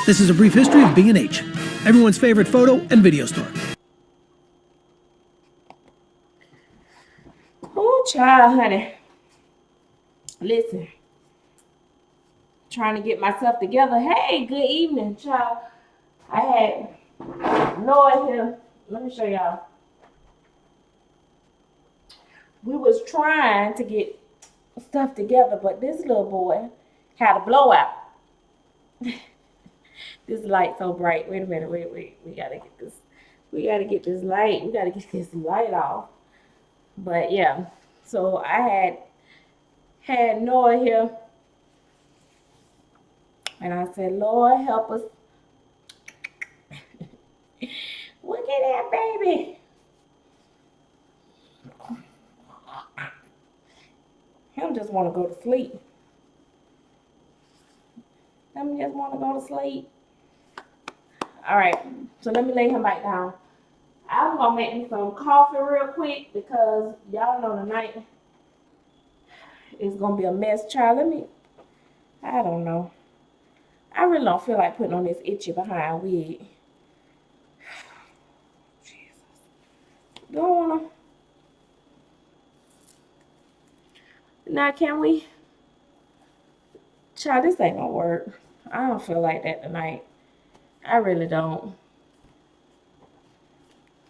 This is a brief history of B&H, everyone's favorite photo and video store. Oh, child, honey. Listen. Trying to get myself together. Hey, good evening, child. I had Noah here. Let me show y'all. We was trying to get stuff together, but this little boy had a blowout. This light so bright. Wait a minute. Wait. We gotta get this. We gotta get this light. We gotta get this light off. But yeah. So I had Noah here. And I said, Lord, help us. Look at that baby. Him just want to go to sleep. Him just want to go to sleep. All right, so let me lay him back down. I'm going to make me some coffee real quick because y'all know tonight is going to be a mess. Child, I don't know. I really don't feel like putting on this itchy behind wig. Jesus. Don't want to. Now, can we? Child, this ain't going to work. I don't feel like that tonight. I really don't.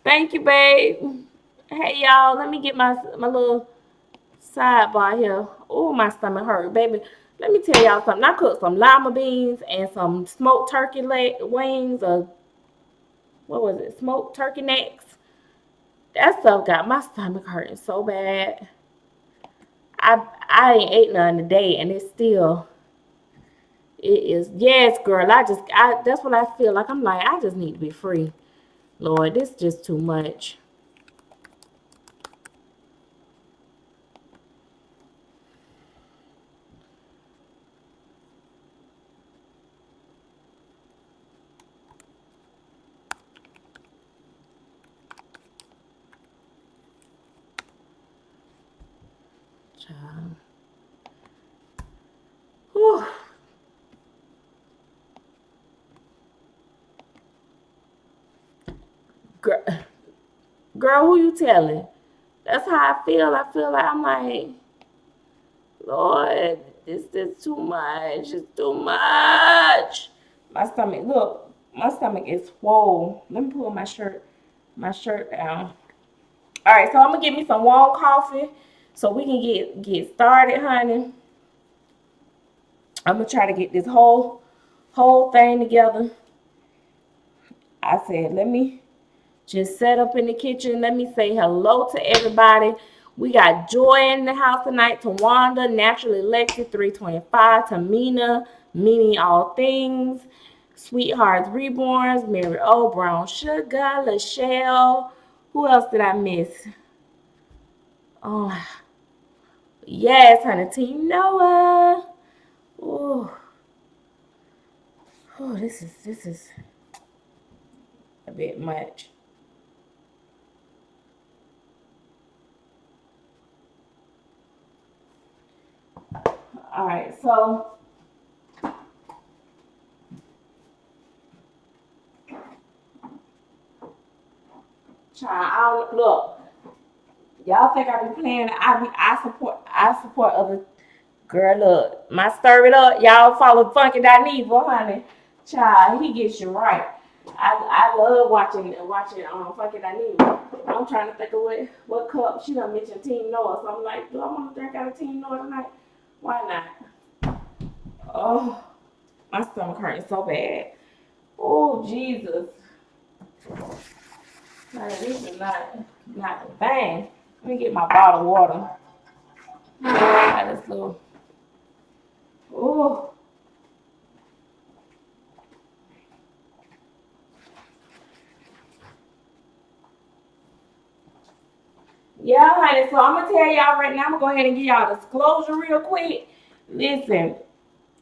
Thank you, babe. Hey, y'all. Let me get my little sidebar here. Oh, my stomach hurt, baby. Let me tell y'all something. I cooked some lima beans and some smoked turkey wings, or what was it? Smoked turkey necks. That stuff got my stomach hurting so bad. I ain't ate none today, and it's still. It is. Yes, girl. That's what I feel like. I'm like, I just need to be free. Lord, this is just too much. Child. Whew. Girl, who you telling? That's how I feel. I feel like I'm like, Lord, this is too much. It's too much. My stomach, look, my stomach is swole. Let me pull my shirt down. All right, so I'm gonna get me some warm coffee so we can get started, honey. I'm gonna try to get this whole thing together. I said, let me just set up in the kitchen. Let me say hello to everybody. We got Joy in the house tonight. Tawanda, Naturally Lexi, 325. Tamina, meaning all things. Sweethearts Reborns, Mary O, Brown Sugar, Lachelle. Who else did I miss? Oh, yes, honey. Team Noah. Oh, this is a bit much. All right, so child, look, y'all think I be playing? I support other. Girl, look, my stir it up. Y'all follow Funky Dineva, honey. Child, he gets you right. I love watching Funky Dineva. I'm trying to think of what cup. She done mentioned Team Noah, so I'm like, do I want to drink out of Team Noah tonight? Why not? Oh, my stomach hurting so bad. Oh, Jesus. Man, this is not the thing. Let me get my bottled water. Got this little. Oh. Yeah, honey. So I'm gonna tell y'all right now. I'm gonna go ahead and give y'all disclosure real quick. Listen,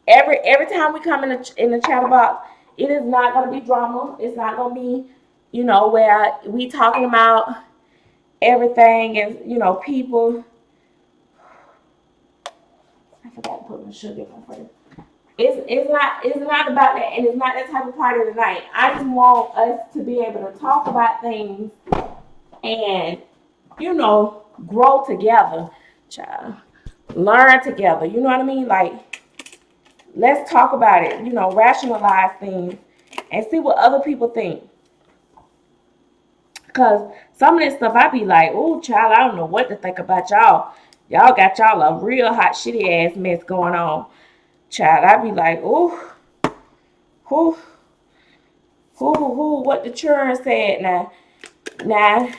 every time we come in the Chatterbox, it is not gonna be drama. It's not gonna be, where we talking about everything and people. I forgot to put my sugar in my face. It's not about that, and it's not that type of party tonight. I just want us to be able to talk about things and grow together, child. Learn together. You know what I mean? Like, let's talk about it. Rationalize things and see what other people think. Cause some of this stuff I be like, oh child, I don't know what to think about y'all. Y'all got y'all a real hot shitty ass mess going on. Child, I be like, oh, who, what the children said now. Now,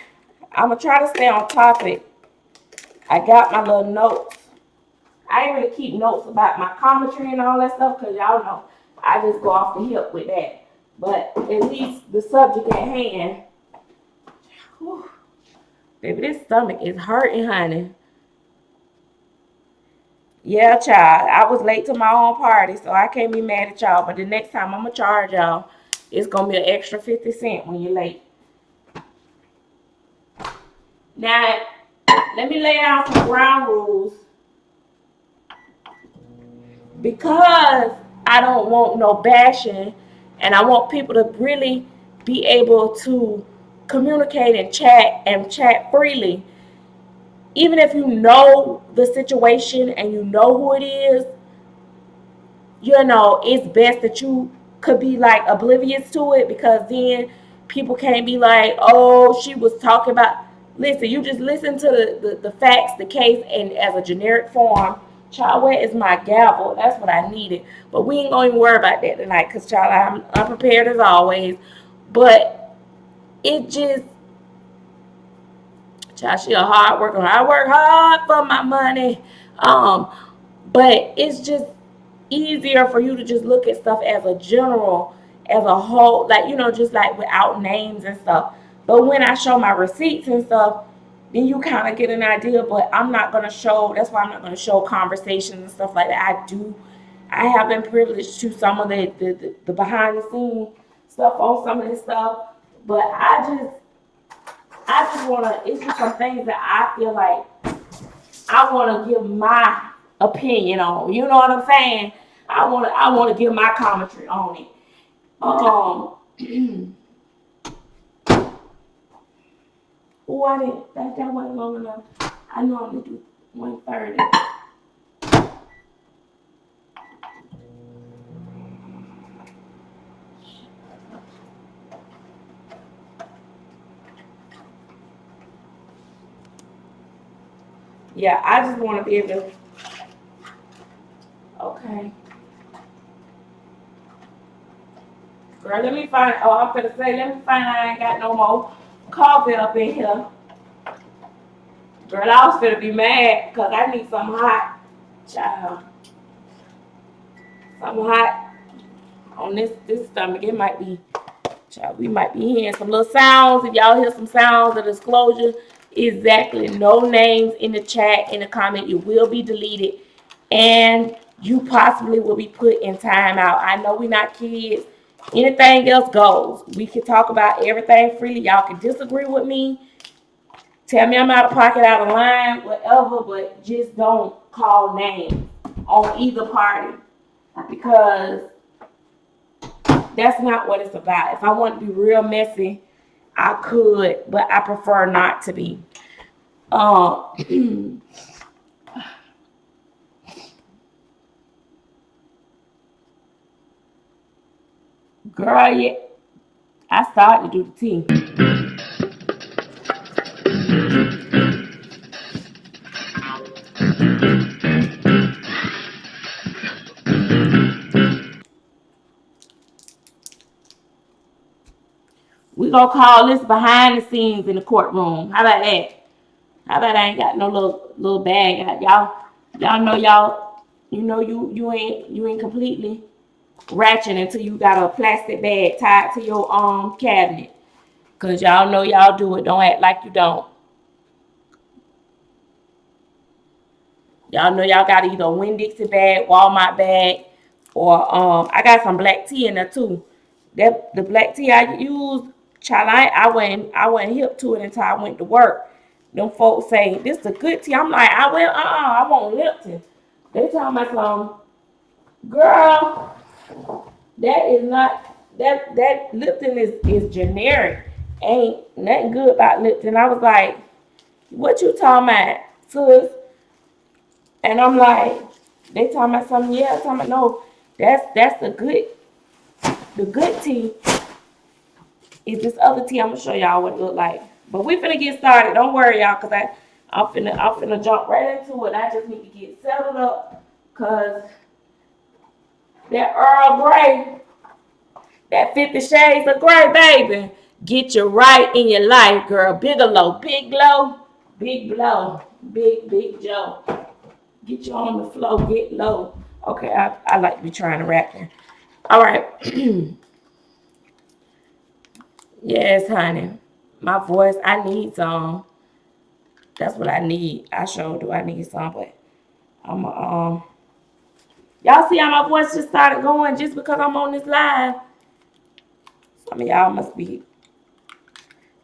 I'ma try to stay on topic. I got my little notes. I ain't really keep notes about my commentary and all that stuff, cause y'all know I just go off the hip with that. But at least the subject at hand. Whew. Baby, this stomach is hurting, honey. Yeah, child. I was late to my own party, so I can't be mad at y'all. But the next time I'm gonna charge y'all, it's gonna be an extra 50 cents when you're late. Now, let me lay out some ground rules. Because I don't want no bashing, and I want people to really be able to communicate and chat freely. Even if you know the situation and you know who it is, it's best that you could be like oblivious to it, because then people can't be like, oh, she was talking about. Listen, you just listen to the facts, the case, and as a generic form. Child, where is my gavel? That's what I needed. But we ain't going to even worry about that tonight, because, child, I'm unprepared as always. But it just, child, she a hard worker. I work hard for my money. But it's just easier for you to just look at stuff as a general, as a whole, like, just like without names and stuff. But when I show my receipts and stuff, then you kind of get an idea. But I'm not going to show, that's why I'm not going to show conversations and stuff like that. I have been privileged to some of the behind the scenes stuff on some of this stuff. But I just want to, it's just some things that I feel like I want to give my opinion on. You know what I'm saying? I want to give my commentary on it. Oh, I didn't. That wasn't long enough. I normally do 130. Yeah, I just want to be able to. Okay. Girl, let me find. Oh, I'm gonna say, let me find. I ain't got no more coffee up in here. Girl, I was gonna be mad because I need something hot. Child. Something hot on this stomach. It might be. Child, we might be hearing some little sounds. If y'all hear some sounds of disclosure, exactly. No names in the chat, in the comment. You will be deleted, and you possibly will be put in timeout. I know we're not kids. Anything else goes. We can talk about everything freely. Y'all can disagree with me. Tell me I'm out of pocket, out of line, whatever, but just don't call names on either party, because that's not what it's about. If I want to be real messy, I could, but I prefer not to be. Girl, yeah, I started to do the tea. We gonna call this behind the scenes in the courtroom. How about that? How about I ain't got no little bag? Y'all know you ain't completely ratchet until you got a plastic bag tied to your cabinet. Cause y'all know y'all do it. Don't act like you don't. Y'all know y'all got either a Winn-Dixie bag, Walmart bag, or I got some black tea in there too. That the black tea I used, child, I went hip to it until I went to work. Them folks say this is a good tea. I'm like, I want Lipton. They talking about some. Girl, that is not that Lipton is generic. Ain't nothing good about Lipton. I was like, what you talking about, sis? And I'm like, they talking about something, yeah, talking about no, that's the good tea is this other tea. I'm gonna show y'all what it look like. But we finna get started. Don't worry, y'all, cause I'm finna jump right into it. I just need to get settled up, cause that Earl Grey, that 50 Shades of Grey, baby, get you right in your life, girl. Bigelow, big glow, big blow, big Joe. Get you on the floor, get low. Okay, I like to be trying to rap there. All right. Yes, honey. My voice, I need some. That's what I need. I sure do. I need some, but I'm y'all see how my voice just started going just because I'm on this live. Some of y'all must be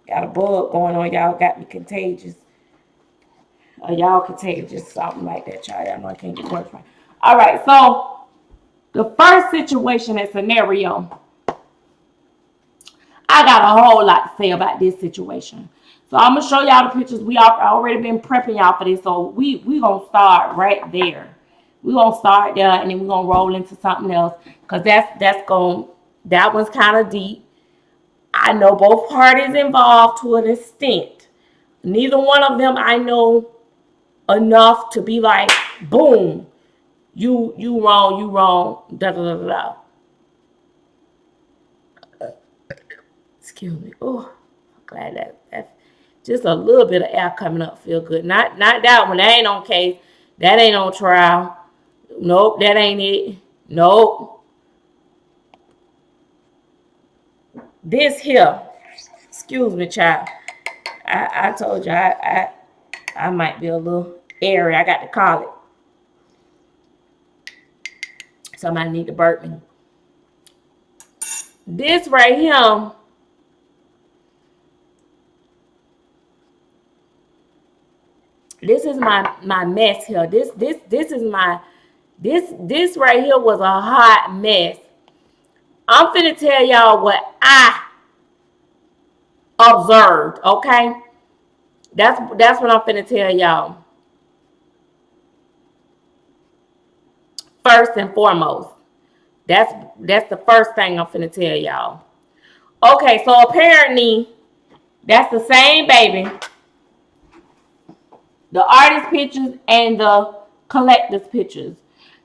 got a bug going on. Y'all got me contagious. Y'all contagious, something like that, y'all. Y'all know I can't get words right. All right, so the first situation and scenario, I got a whole lot to say about this situation. So I'm gonna show y'all the pictures. We already been prepping y'all for this, so we gonna start right there. We gonna start there, and then we gonna roll into something else, cause that one's kind of deep. I know both parties involved to an extent. Neither one of them I know enough to be like, boom, you wrong, da da da da. Excuse me. Oh, I'm glad that just a little bit of air coming up feel good. Not that one. That ain't on case. That ain't on trial. Nope, that ain't it. Nope. This here. Excuse me, child. I told you I might be a little airy. I got to call it. Somebody need to burp me. This right here. This is my mess here. This is my this right here was a hot mess. I'm finna tell y'all what I observed, okay? That's what I'm finna tell y'all. First and foremost. That's the first thing I'm finna tell y'all. Okay, so apparently that's the same baby. The artist pictures and the collector's pictures.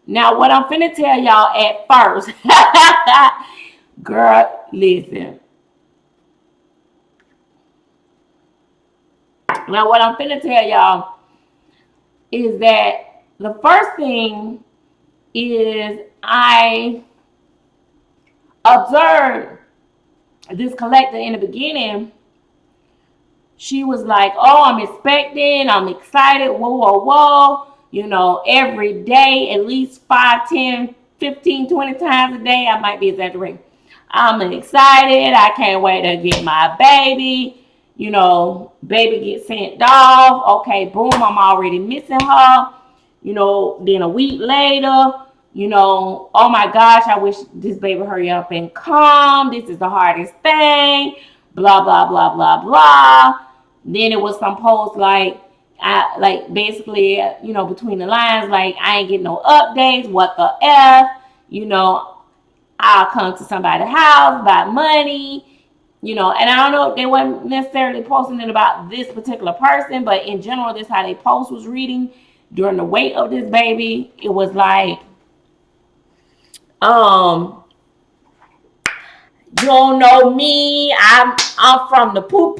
Now, what I'm finna tell y'all at first, girl, listen. Now, what I'm finna tell y'all is that the first thing is I observed this collector in the beginning. She was like, oh, I'm expecting, I'm excited, whoa. You know, every day, at least 5, 10, 15, 20 times a day. I might be exaggerating. I'm excited. I can't wait to get my baby. You know, baby gets sent off. Okay, boom, I'm already missing her. You know, then a week later, you know, oh my gosh, I wish this baby hurry up and come. This is the hardest thing. Blah, blah, blah, blah, blah. Then it was some posts like, basically, you know, between the lines, like, I ain't getting no updates. What the F? You know, I'll come to somebody's house, buy money, you know, and I don't know if they weren't necessarily posting it about this particular person, but in general, this is how they post was reading during the wait of this baby. It was like, you don't know me. I'm from the poop.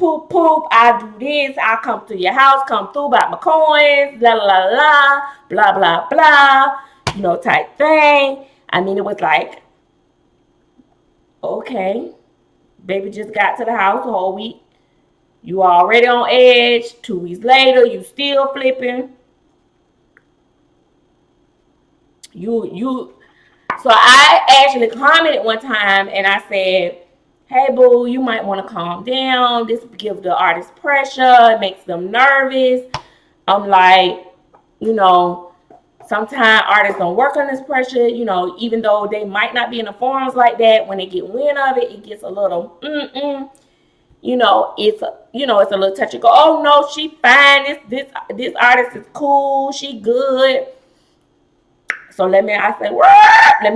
I do this. I come to your house, come through, about my coins, la la la, blah blah blah, you know, type thing. I mean, it was like, okay, baby just got to the house a whole week. You already on edge. 2 weeks later, you still flipping. You. So I actually commented one time and I said, hey boo, you might want to calm down. This gives the artist pressure. It makes them nervous. I'm like, you know, Sometimes artists don't work under this pressure, you know, even though they might not be in the forums like that. When they get wind of it, it gets a little, you know, it's a little touchy. Go, oh no, she fine. This artist is cool. She good. So let me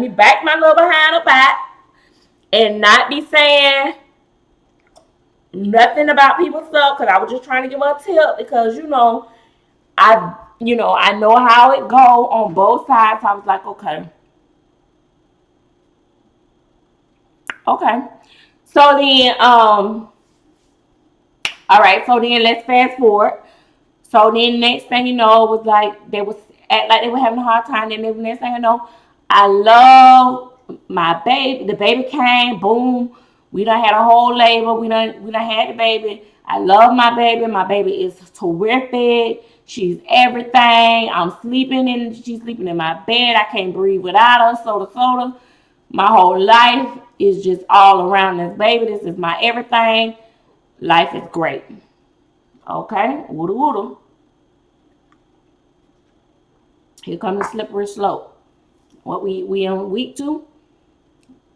back my little behind up back and not be saying nothing about people's stuff because I was just trying to give her a tip because I know how it go on both sides. So I was like, okay. So then, all right. So then let's fast forward. So then next thing you know was like they was act like they were having a hard time. Then the next thing you know, I love my baby. The baby came, boom. We done had a whole labor. We done had the baby. I love my baby. My baby is terrific. She's everything. She's sleeping in my bed. I can't breathe without her. Soda. My whole life is just all around this baby. This is my everything. Life is great. Okay, woodoo. Here comes the slippery slope. What we on week 2?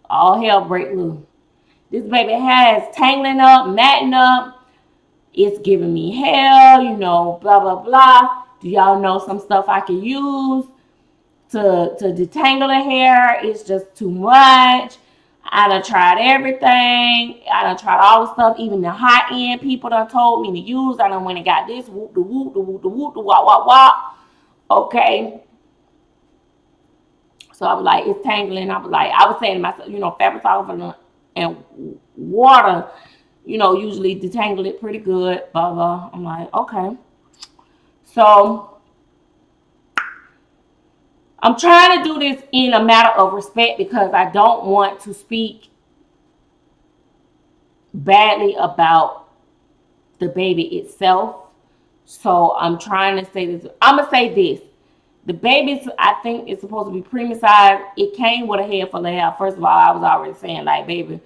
All hell break loose. This baby has tangling up, matting up. It's giving me hell, blah blah blah. Do y'all know some stuff I can use to detangle the hair? It's just too much. I done tried everything. I done tried all the stuff. Even the high end people done told me to use. I done went and got this whoop the whoop the whoop the whoop the wop wop wop. Okay. So I was like, it's tangling. I was saying to myself, fabric softener and water, usually detangle it pretty good. Blah blah. I'm like, okay. So I'm trying to do this in a matter of respect because I don't want to speak badly about the baby itself. So I'm trying to say this. I'm gonna say this. The baby's, I think, is supposed to be premium size. It came with a head full of hair. First of all, I was already saying, like, baby,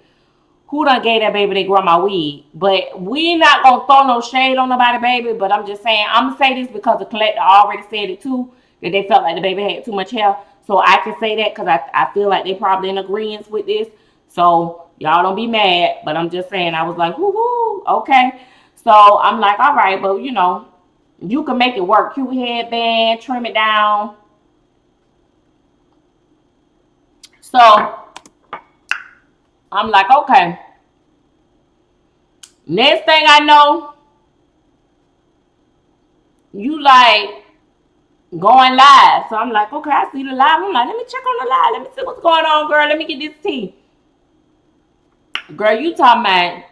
who done gave that baby their grandma weed? But we not going to throw no shade on nobody, baby. But I'm just saying, I'm going to say this because the collector already said it, too, that they felt like the baby had too much hair. So I can say that because I feel like they probably in agreement with this. So y'all don't be mad. But I'm just saying, I was like, whoo, okay. So I'm like, all right, but, you can make it work. Cute headband, trim it down. So I'm like, okay. Next thing I know, you like going live. So I'm like, okay, I see the live. I'm like, let me check on the live. Let me see what's going on, girl. Let me get this tea. Girl, you talking about,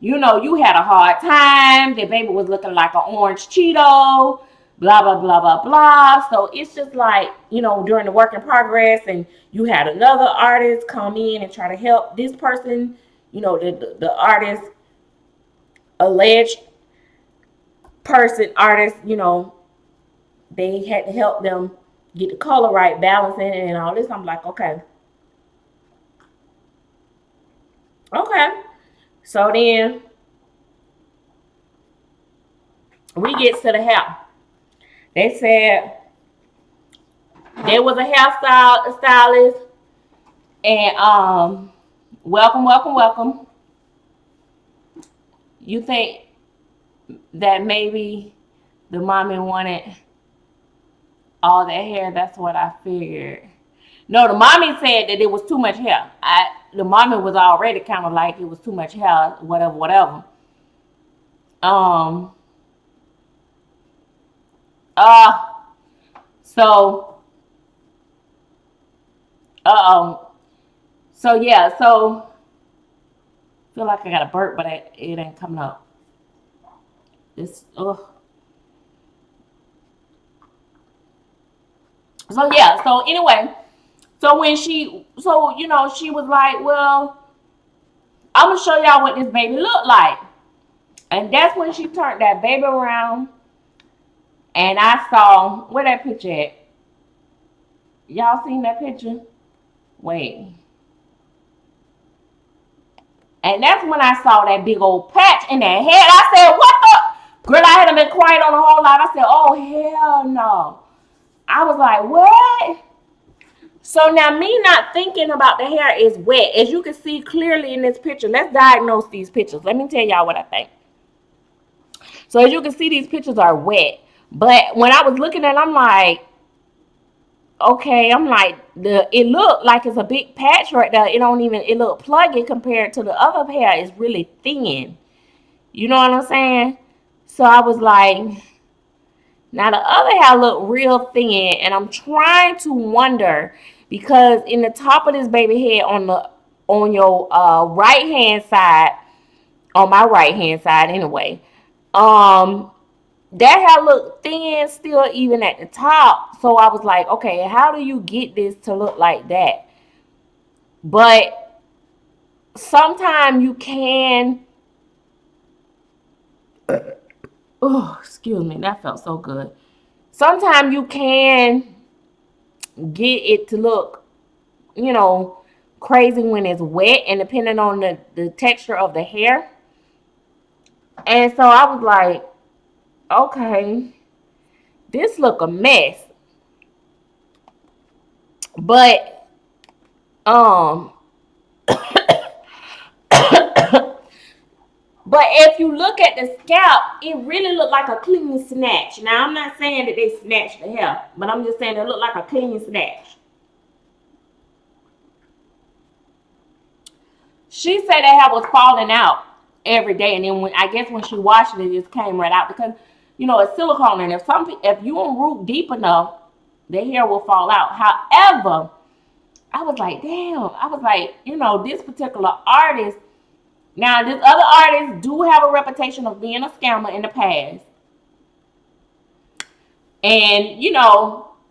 you had a hard time. The baby was looking like an orange Cheeto. Blah, blah, blah, blah, blah. So it's just like, during the work in progress and you had another artist come in and try to help this person, the artist, alleged artist, they had to help them get the color right, balancing and all this. I'm like, okay. So then we get to the hair. They said there was a hairstylist and welcome. You think that maybe the mommy wanted all that hair? That's what I figured. No, the mommy said that it was too much hair. The mommy was already kind of like it was too much hair, whatever. So so yeah, so I feel like I got a burp, but it ain't coming up. This So yeah, so anyway, so when she was like, well, I'm gonna show y'all what this baby looked like. And that's when she turned that baby around and I saw where that picture at. Y'all seen that picture? Wait. And that's when I saw that big old patch in that head. I said, what the? Girl, I had been quiet on the whole lot. I said, oh, hell no. I was like, what? So now me not thinking about the hair is wet. As you can see clearly in this picture, let's diagnose these pictures. Let me tell y'all what I think. So as you can see, these pictures are wet. But when I was looking at it, I'm like, okay, I'm like, it looked like it's a big patch right there. It looked pluggy compared to the other hair. It's really thin. You know what I'm saying? So I was like, now the other hair looked real thin, and I'm trying to wonder, because in the top of this baby head on your right hand side, on my right hand side anyway, that hair looked thin still even at the top. So I was like, okay, how do you get this to look like that? But sometimes you can, oh, excuse me, that felt so good. Sometimes you can get it to look, crazy when it's wet, and depending on the texture of the hair. And so I was like, okay, this look a mess. But but if you look at the scalp, it really looked like a clean snatch. Now I'm not saying that they snatched the hair, but I'm just saying it looked like a clean snatch. She said that hair was falling out every day, and then when she washed it, it just came right out, because it's silicone, and if you don't root deep enough, the hair will fall out. However, I was like, damn. I was like, this particular artist. Now, this other artist do have a reputation of being a scammer in the past, and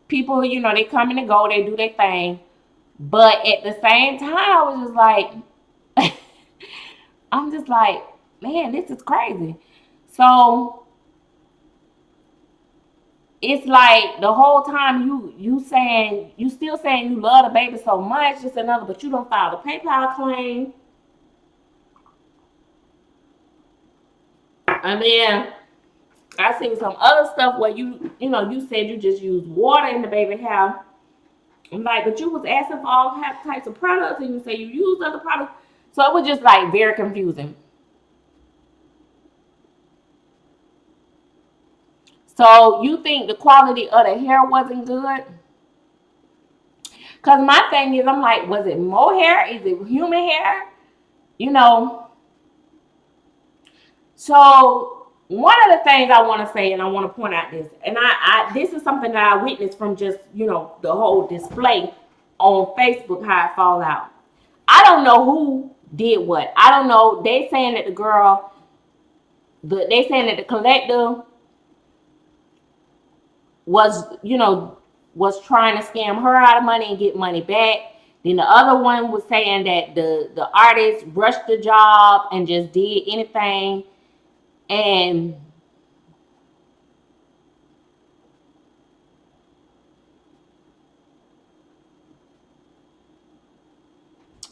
people, they come and they go, they do their thing, but at the same time, I was just like. I'm just like, man, this is crazy. So it's like the whole time you still saying you love the baby so much, just another, but you don't file the PayPal claim. And then I seen some other stuff where you said you just use water in the baby hair. I'm like, but you was asking for all types of products, and you say you use other products. So it was just like very confusing. So you think the quality of the hair wasn't good? Because my thing is, I'm like, was it mohair? Is it human hair? So one of the things I want to say, and I want to point out this, and this is something that I witnessed from just, the whole display on Facebook, how it fall out. I don't know who did what. I don't know. They saying that they saying that the collector was trying to scam her out of money and get money back. Then the other one was saying that the artist rushed the job and just did anything. And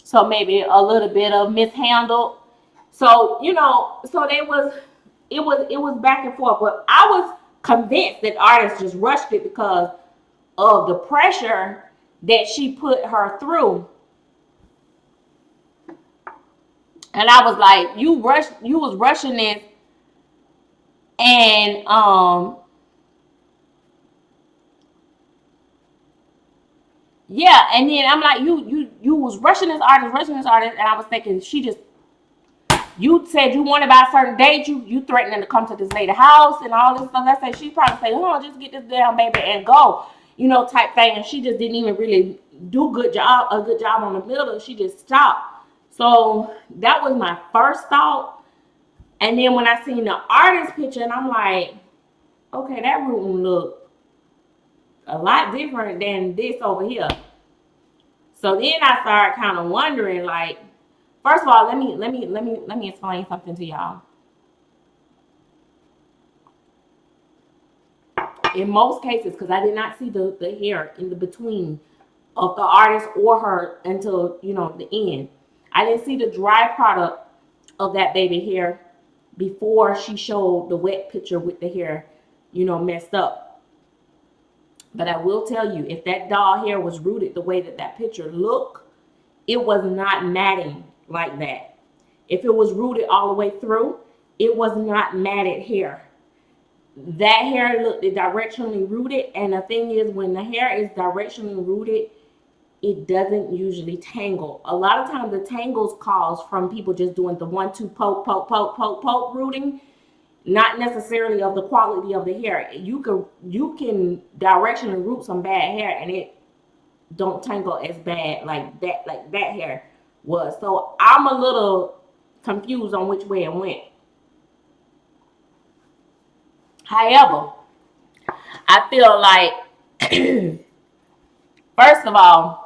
so maybe a little bit of mishandled. So, so it was back and forth. But I was convinced that artists just rushed it because of the pressure that she put her through. And I was like, you was rushing this, and yeah, and then I'm like, you was rushing this artist, and I was thinking, you said you wanted by a certain date, you threatening to come to this lady house and all this stuff. I said, she probably say, oh, just get this damn baby and go, type thing. And she just didn't even really do a good job on the middle. She just stopped. So that was my first thought. And then when I seen the artist picture, and I'm like, okay, that room look a lot different than this over here. So then I started kind of wondering, like, first of all, let me explain something to y'all. In most cases, because I did not see the hair in the between of the artist or her until the end. I didn't see the dry product of that baby hair before she showed the wet picture with the hair, messed up. But I will tell you, if that doll hair was rooted the way that that picture looked, it was not matting like that. If it was rooted all the way through, it was not matted hair. That hair looked directionally rooted, and the thing is, when the hair is directionally rooted, it doesn't usually tangle. A lot of times the tangles cause from people just doing the 1-2 poke, poke, poke, poke, poke rooting, not necessarily of the quality of the hair. You can directionally root some bad hair and it don't tangle as bad like that hair was. So I'm a little confused on which way it went. However, I feel like first of all,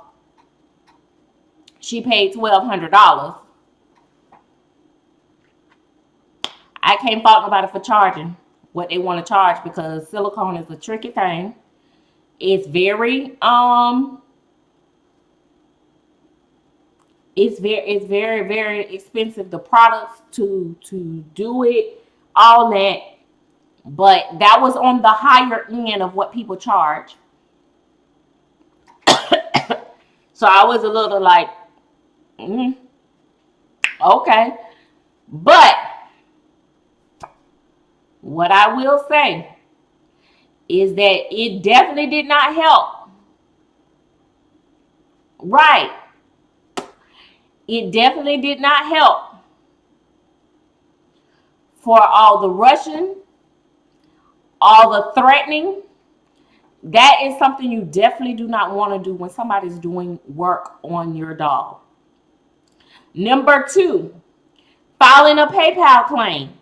she paid $1,200. I can't fault nobody for charging what they want to charge, because silicone is a tricky thing. It's very it's very very expensive, the products to do it, all that. But that was on the higher end of what people charge. So I was a little like, okay. But what I will say is that it definitely did not help. Right. It definitely did not help for all the rushing, all the threatening. That is something you definitely do not want to do when somebody's doing work on your doll. Number 2, filing a PayPal claim.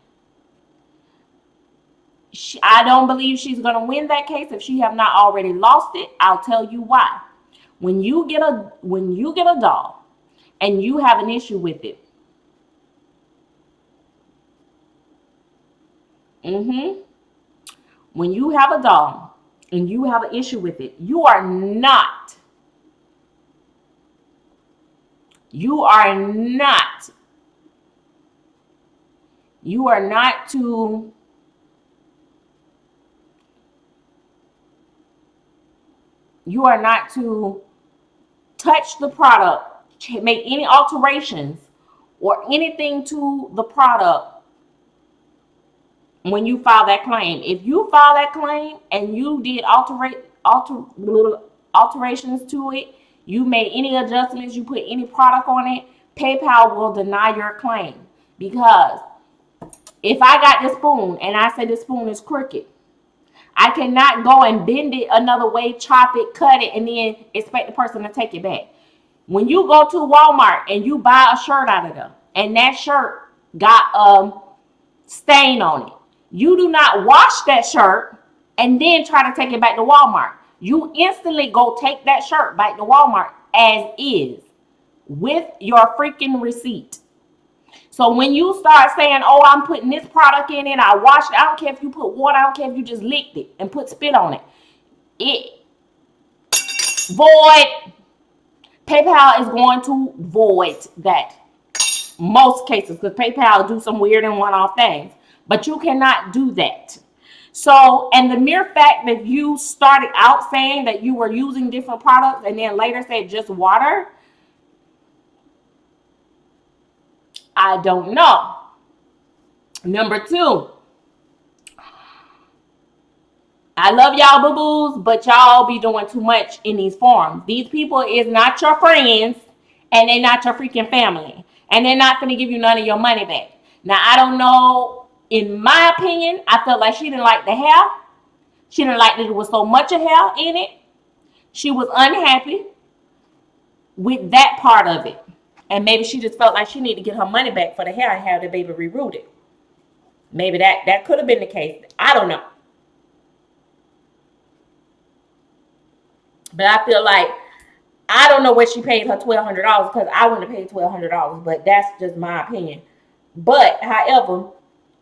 I don't believe she's going to win that case if she have not already lost it. I'll tell you why. When you get a doll and you have an issue with it, when you have a doll and you have an issue with it, you are not to touch the product, make any alterations or anything to the product when you file that claim. If you file that claim and you did alterations to it, you made any adjustments, you put any product on it, PayPal will deny your claim. Because if I got this spoon and I say this spoon is crooked, I cannot go and bend it another way, chop it, cut it, and then expect the person to take it back. When you go to Walmart and you buy a shirt out of them, and that shirt got a stain on it, you do not wash that shirt and then try to take it back to Walmart. You instantly go take that shirt back to Walmart as is with your freaking receipt. So when you start saying, oh, I'm putting this product in it, I washed it, I don't care if you put water, I don't care if you just licked it and put spit on it. It void. PayPal is going to void that. Most cases, because PayPal do some weird and one-off things. But you cannot do that. So, and the mere fact that you started out saying that you were using different products and then later said just water, I don't know. Number 2, I love y'all boo-boos, but y'all be doing too much in these forums. These people is not your friends, and they're not your freaking family. And they're not going to give you none of your money back. Now, I don't know. In my opinion, I felt like she didn't like the hair. She didn't like that there was so much of hair in it. She was unhappy with that part of it. And maybe she just felt like she needed to get her money back for the hair and have the baby rerooted. Maybe that could have been the case. I don't know. But I feel like, I don't know where she paid her $1,200, because I wouldn't have paid $1,200, but that's just my opinion. But, however,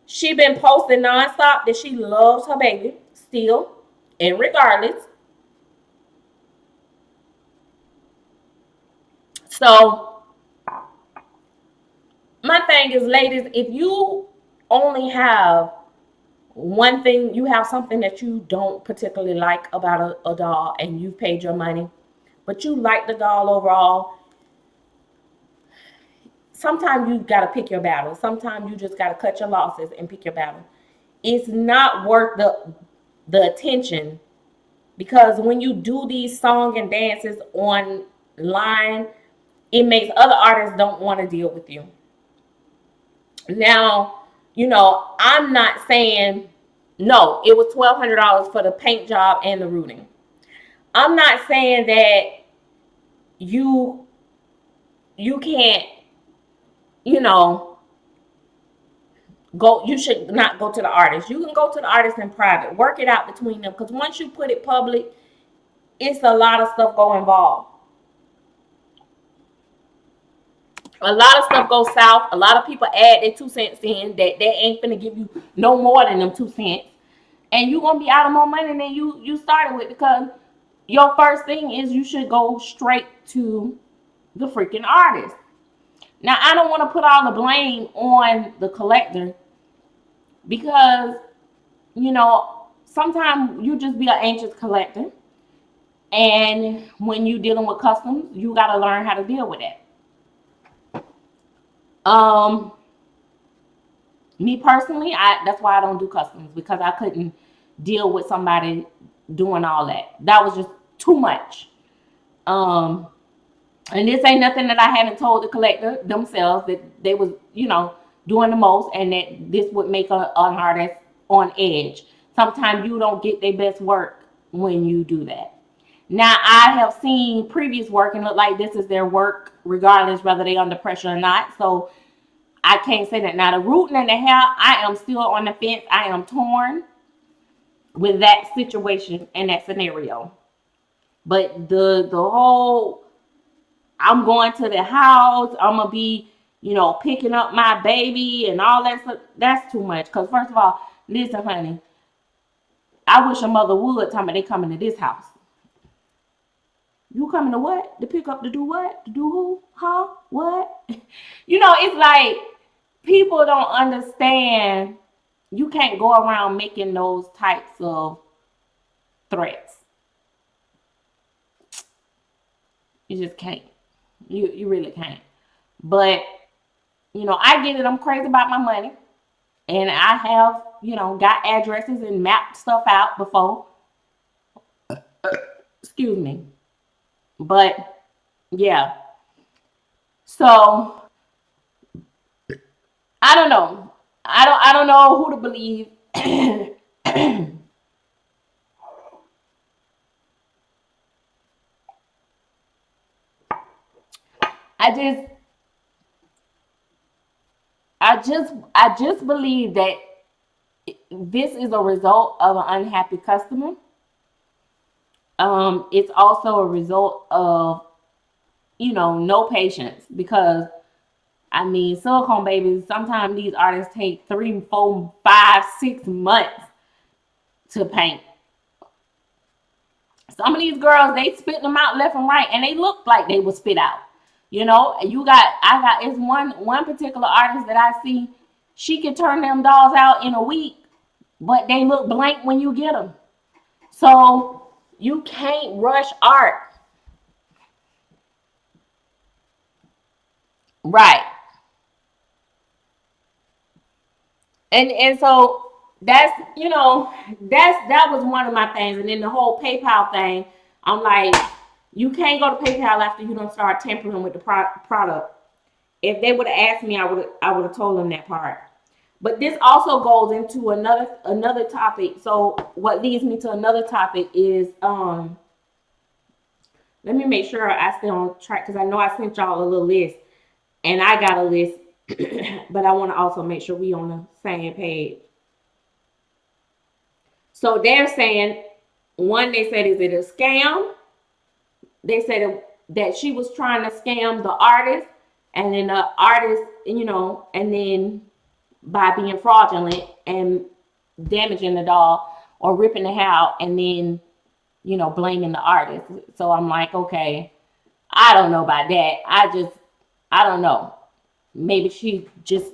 she been posting nonstop that she loves her baby still and regardless. So, my thing is, ladies, if you only have one thing, you have something that you don't particularly like about a doll, and you've paid your money, but you like the doll overall. Sometimes you got to pick your battle. Sometimes you just got to cut your losses and pick your battle. It's not worth the attention, because when you do these song and dances online, it makes other artists don't want to deal with you. Now, I'm not saying no, it was $1,200 for the paint job and the rooting. I'm not saying that you can't, you know, you should not go to the artist. You can go to the artist in private, work it out between them, because once you put it public, it's a lot of stuff go involved. A lot of stuff goes south. A lot of people add their 2 cents in that they ain't finna give you no more than them 2 cents. And you're gonna be out of more money than you started with, because your first thing is you should go straight to the freaking artist. Now, I don't want to put all the blame on the collector, because sometimes you just be an anxious collector, and when you're dealing with customs, you got to learn how to deal with that. Me personally, that's why I don't do customs, because I couldn't deal with somebody doing all that. That was just too much. And this ain't nothing that I haven't told the collector themselves, that they was, doing the most, and that this would make an artist on edge. Sometimes you don't get their best work when you do that. Now, I have seen previous work and look like this is their work, regardless whether they're under pressure or not. So I can't say that. Now, the rooting and the hair, I am still on the fence. I am torn with that situation and that scenario. But the whole, I'm going to the house, I'm gonna be, picking up my baby and all that stuff, that's too much. Because first of all, listen, honey, I wish a mother would tell me they coming to this house. You coming to what? To pick up, to do what? To do who? Huh? What? It's like people don't understand. You can't go around making those types of threats. You just can't. You really can't. But I get it. I'm crazy about my money, and I have got addresses and mapped stuff out before. Excuse me. But yeah. So I don't know. I don't know who to believe. I just believe that this is a result of an unhappy customer. It's also a result of no patience, because silicone babies, sometimes these artists take 3, 4, 5, 6 months to paint. Some of these girls, they spit them out left and right, and they look like they were spit out. It's one particular artist that I see, she can turn them dolls out in a week, but they look blank when you get them. So you can't rush art. Right. And so that was one of my things. And then the whole PayPal thing, I'm like, you can't go to PayPal after you don't start tampering with the product. If they would have asked me, I would have told them that part. But this also goes into another topic. So what leads me to another topic is let me make sure I stay on track, because I know I sent y'all a little list, and I got a list, but I want to also make sure we on the same page. So they're saying, one, they said, is it a scam? They said that she was trying to scam the artist, and then the artist, and then by being fraudulent and damaging the doll or ripping the hair out, and then blaming the artist. So I'm like, okay, I don't know about that. I don't know. Maybe she just.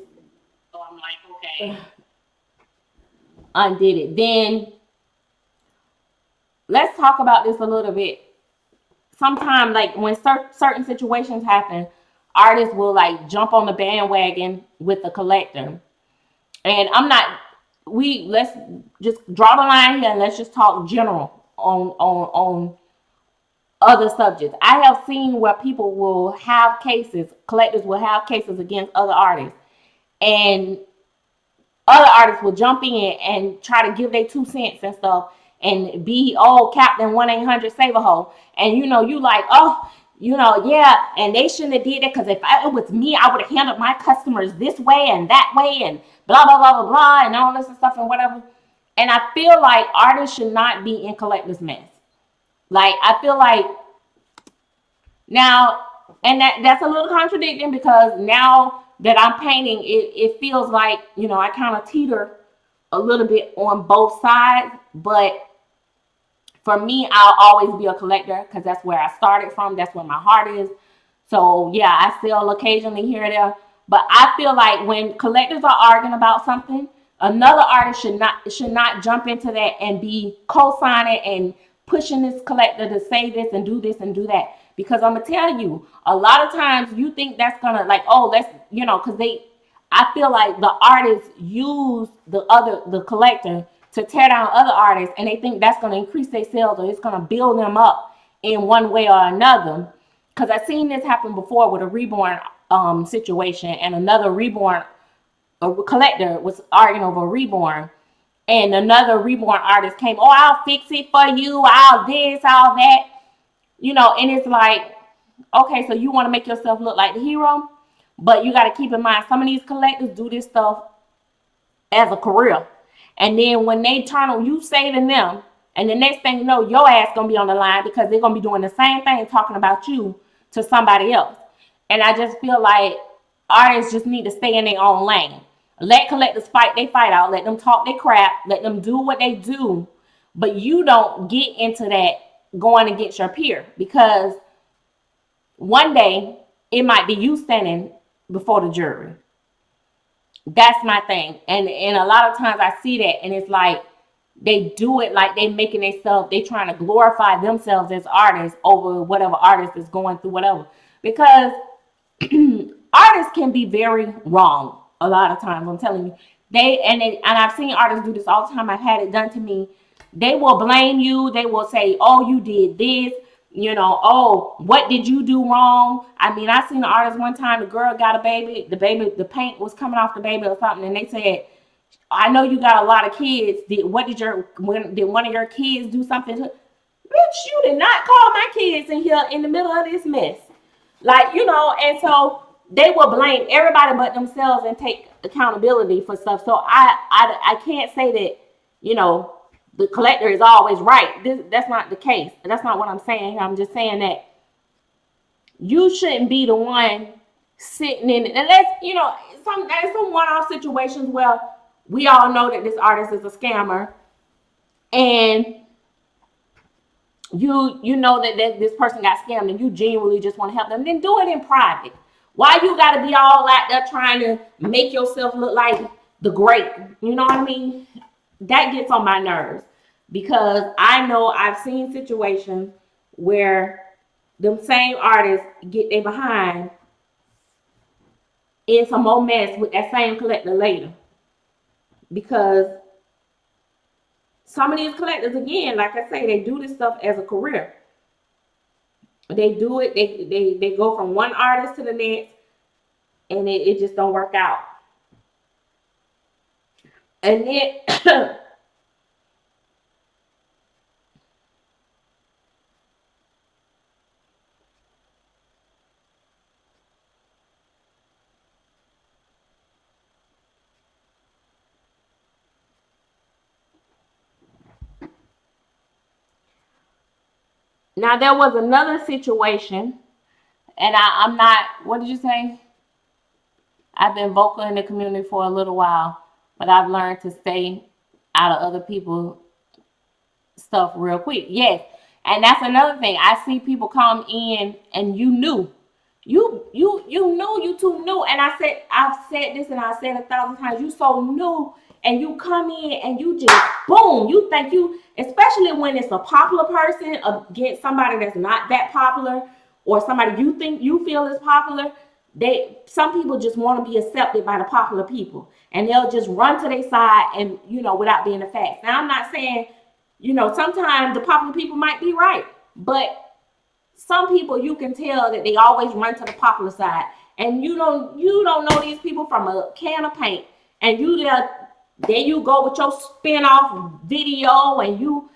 So I'm like, okay. undid it. Then let's talk about this a little bit. Sometimes, like when certain situations happen, artists will like jump on the bandwagon with the collector. And I'm not. Let's just draw the line here and let's just talk general on other subjects. I have seen where people will have cases, collectors will have cases against other artists, and other artists will jump in and try to give their 2 cents and stuff and be Captain 1-800 save a hole. And you like, yeah, and they shouldn't have did it because if it was me, I would have handled my customers this way and that way and blah blah blah blah blah and all this and stuff and whatever. And I feel like artists should not be in collector's mess. Like I feel like now, and that's a little contradicting because now that I'm painting, it feels like, I kind of teeter a little bit on both sides. But for me, I'll always be a collector because that's where I started from. That's where my heart is. So yeah, I sell occasionally here and there. But I feel like when collectors are arguing about something, another artist should not jump into that and be co-signing and pushing this collector to say this and do this and do that. Because I'm gonna tell you, a lot of times you think that's gonna like, let's, because I feel like the artists use the collector to tear down other artists, and they think that's gonna increase their sales or it's gonna build them up in one way or another. Because I've seen this happen before with a reborn situation, and another reborn collector was arguing over a reborn, and another reborn artist came, I'll fix it for you, I'll this, all that, and it's like, okay, so you want to make yourself look like the hero, but you got to keep in mind some of these collectors do this stuff as a career, and then when they turn on you saving them, and the next thing you know, your ass gonna be on the line because they're gonna be doing the same thing talking about you to somebody else. And I just feel like artists just need to stay in their own lane. Let collectors fight they fight out. Let them talk their crap. Let them do what they do. But you don't get into that going against your peer, because one day it might be you standing before the jury. That's my thing. And a lot of times I see that, and it's like they do it like they making themselves, they trying to glorify themselves as artists over whatever artist is going through whatever. Because artists can be very wrong a lot of times. I'm telling you, and I've seen artists do this all the time. I've had it done to me. They will blame you. They will say, you did this, what did you do wrong? I mean, I seen an artist one time, the girl got a baby, the paint was coming off the baby or something, and they said, I know you got a lot of kids. Did one of your kids do something? Bitch, you did not call my kids in here in the middle of this mess. Like, and so they will blame everybody but themselves and take accountability for stuff. So I can't say that, the collector is always right. That's not the case. That's not what I'm saying. I'm just saying that you shouldn't be the one sitting in it. Unless, there's some one-off situations where we all know that this artist is a scammer, and you know that this person got scammed and you genuinely just want to help them, then do it in private. Why you got to be all out there trying to make yourself look like the great? You know what I mean? That gets on my nerves, because I know I've seen situations where them same artists get their behind in some more mess with that same collector later. Because some of these collectors, again, like I say, they do this stuff as a career. They do it, they go from one artist to the next, and it just don't work out. And then now there was another situation, and I'm not, what did you say? I've been vocal in the community for a little while, but I've learned to stay out of other people's stuff real quick. Yes. And that's another thing. I see people come in and you knew. You knew, you too new. And I've said this and I said 1,000 times, you so new and you come in and you just boom, you think you, especially when it's a popular person against somebody that's not that popular, or somebody you think you feel is popular. Some people just want to be accepted by the popular people, and they'll just run to their side, and without being the facts. Now, I'm not saying, sometimes the popular people might be right, but some people, you can tell that they always run to the popular side, and you don't know these people from a can of paint, and there you go with your spin-off video, and you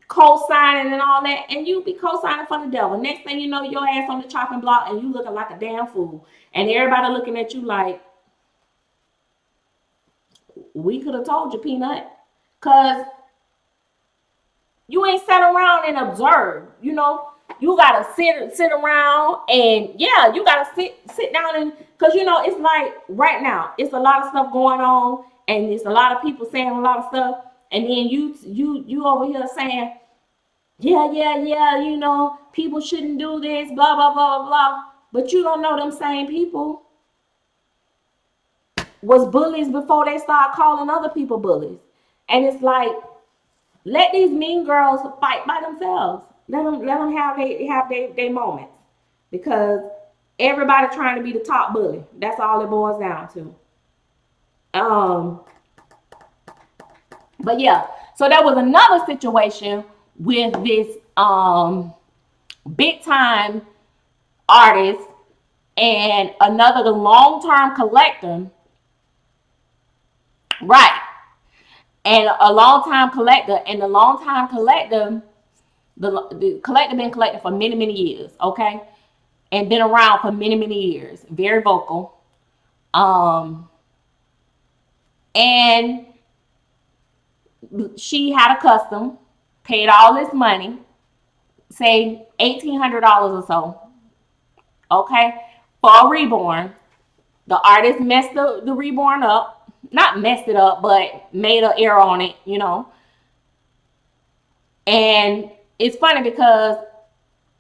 co-signing and all that, and you be co-signing for the devil. Next thing you know, your ass on the chopping block, and you looking like a damn fool, and everybody looking at you like, we could have told you, Peanut, because you ain't sat around and observed. You gotta sit around, and yeah, you gotta sit down, and because it's like right now it's a lot of stuff going on, and it's a lot of people saying a lot of stuff, and then you over here saying, yeah, people shouldn't do this, blah blah blah blah, but you don't know them same people was bullies before they start calling other people bullies. And it's like, let these mean girls fight by themselves. Let them have their moments, because everybody trying to be the top bully. That's all it boils down to. But yeah, so there was another situation with this big time artist and another long-term collector. Right. And a long-time collector, and the long-time collector, the collector been collecting for many, many years, okay? And been around for many, many years. Very vocal. And she had a custom, paid all this money, say $1,800 or so, okay, for a reborn. The artist messed the reborn up. Not messed it up, but made an error on it, And it's funny because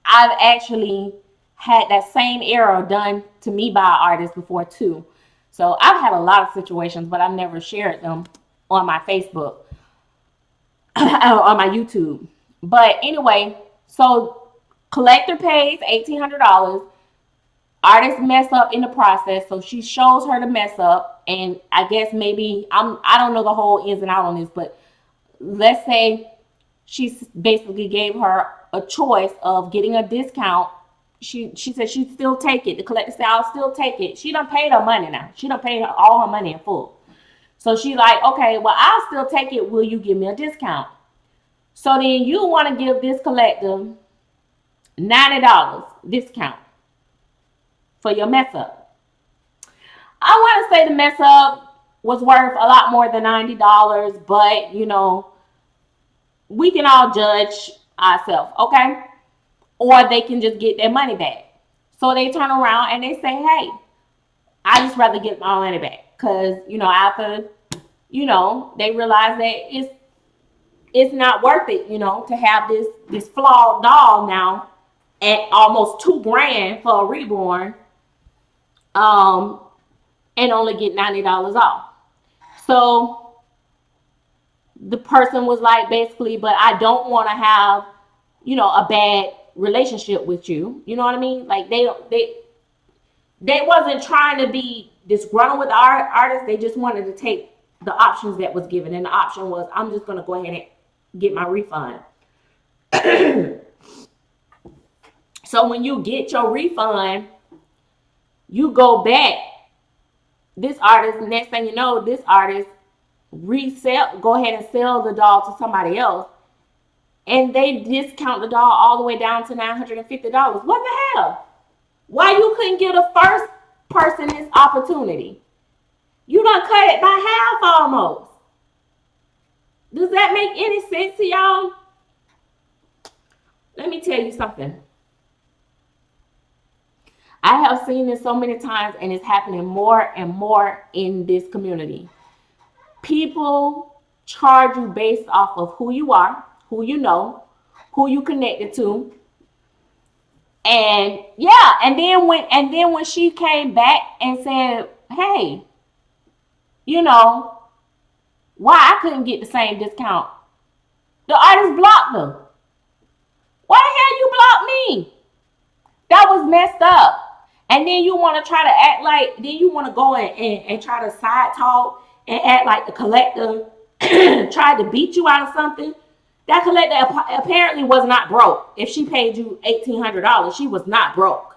I've actually had that same error done to me by an artist before too. So I've had a lot of situations, but I've never shared them on my Facebook or on my YouTube. But anyway, so collector pays $1,800. Artist mess up in the process, so she shows her the mess up, and I guess maybe I don't know the whole ins and outs on this, but let's say she basically gave her a choice of getting a discount. She said she'd still take it. The collector said, I'll still take it. She done paid her money now. She done paid all her money in full. So she like, okay, well, I'll still take it. Will you give me a discount? So then you want to give this collector $90 discount for your mess up. I want to say the mess up was worth a lot more than $90, but we can all judge ourselves, okay? Or they can just get their money back. So they turn around and they say, hey, I just rather get my money back. Because, after, they realize that it's not worth it, to have this flawed doll now at almost $2,000 for a reborn, and only get $90 off. So the person was like, basically, but I don't want to have, a bad relationship with you. You know what I mean? Like they wasn't trying to be disgruntled with our artists. They just wanted to take the options that was given, and the option was, I'm just going to go ahead and get my refund. So when you get your refund, you go back. This artist, next thing you know, this artist go ahead and sell the doll to somebody else, and they discount the doll all the way down to $950. What the hell? Why you couldn't give the first person this opportunity? You done cut it by half almost. Does that make any sense to y'all? Let me tell you something. I have seen this so many times, and it's happening more and more in this community. People charge you based off of who you are, who you know, who you connected to. And yeah, and then when she came back and said, hey, why I couldn't get the same discount. The artist blocked them. Why the hell you blocked me? That was messed up. And then you want to try to act like, then you want to go and try to side talk and act like the collector tried to beat you out of something. That collector apparently was not broke. If she paid you $1,800, she was not broke.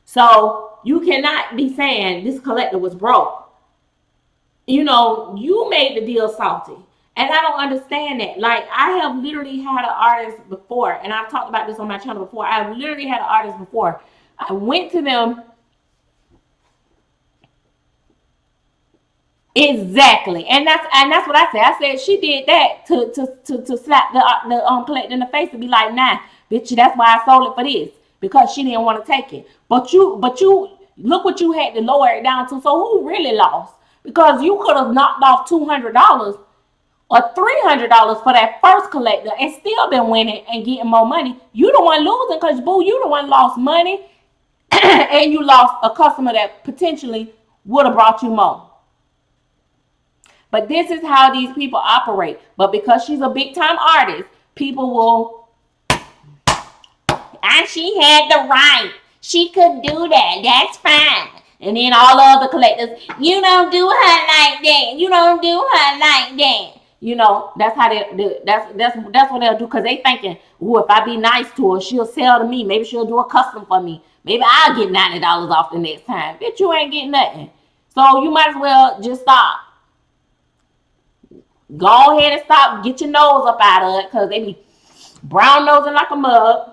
So you cannot be saying this collector was broke. You know, you made the deal salty. And I don't understand that. Like, I have literally had an artist before, and I've talked about this on my channel before. I've literally had an artist before. I went to them. Exactly. And that's what I said. I said she did that to slap the collector in the face and be like, nah, bitch, that's why I sold it for this. Because she didn't want to take it. But you look what you had to lower it down to. So who really lost? Because you could have knocked off $200 or $300 for that first collector and still been winning and getting more money. You the one losing because, boo, you the one lost money and you lost a customer that potentially would have brought you more. But this is how these people operate. But because she's a big time artist, people will, and she had the right. She could do that. That's fine. And then all the other collectors, you don't do her like that. You don't do her like that. You know, that's how they do. That's what they'll do, because they thinking, ooh, if I be nice to her, she'll sell to me. Maybe she'll do a custom for me. Maybe I'll get $90 off the next time. Bitch, you ain't getting nothing. So you might as well just stop. Go ahead and stop. Get your nose up out of it, because they be brown nosing like a mug.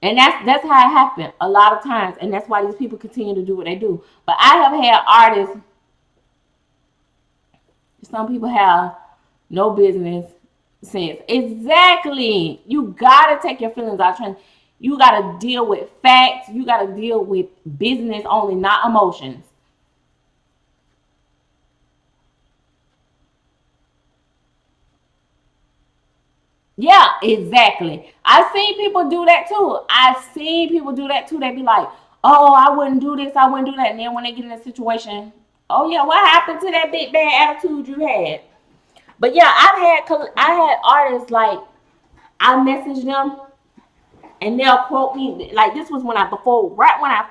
And that's how it happened a lot of times. And that's why these people continue to do what they do. But I have had artists, some people have no business sense. Exactly. You got to take your feelings out. You got to deal with facts. You got to deal with business only, not emotions. Yeah, exactly. I've seen people do that too. They be like, oh, I wouldn't do this, I wouldn't do that. And then when they get in a situation, oh yeah, what happened to that big bad attitude you had? But yeah, I had artists, like, I message them and they'll quote me. Like, this was right when I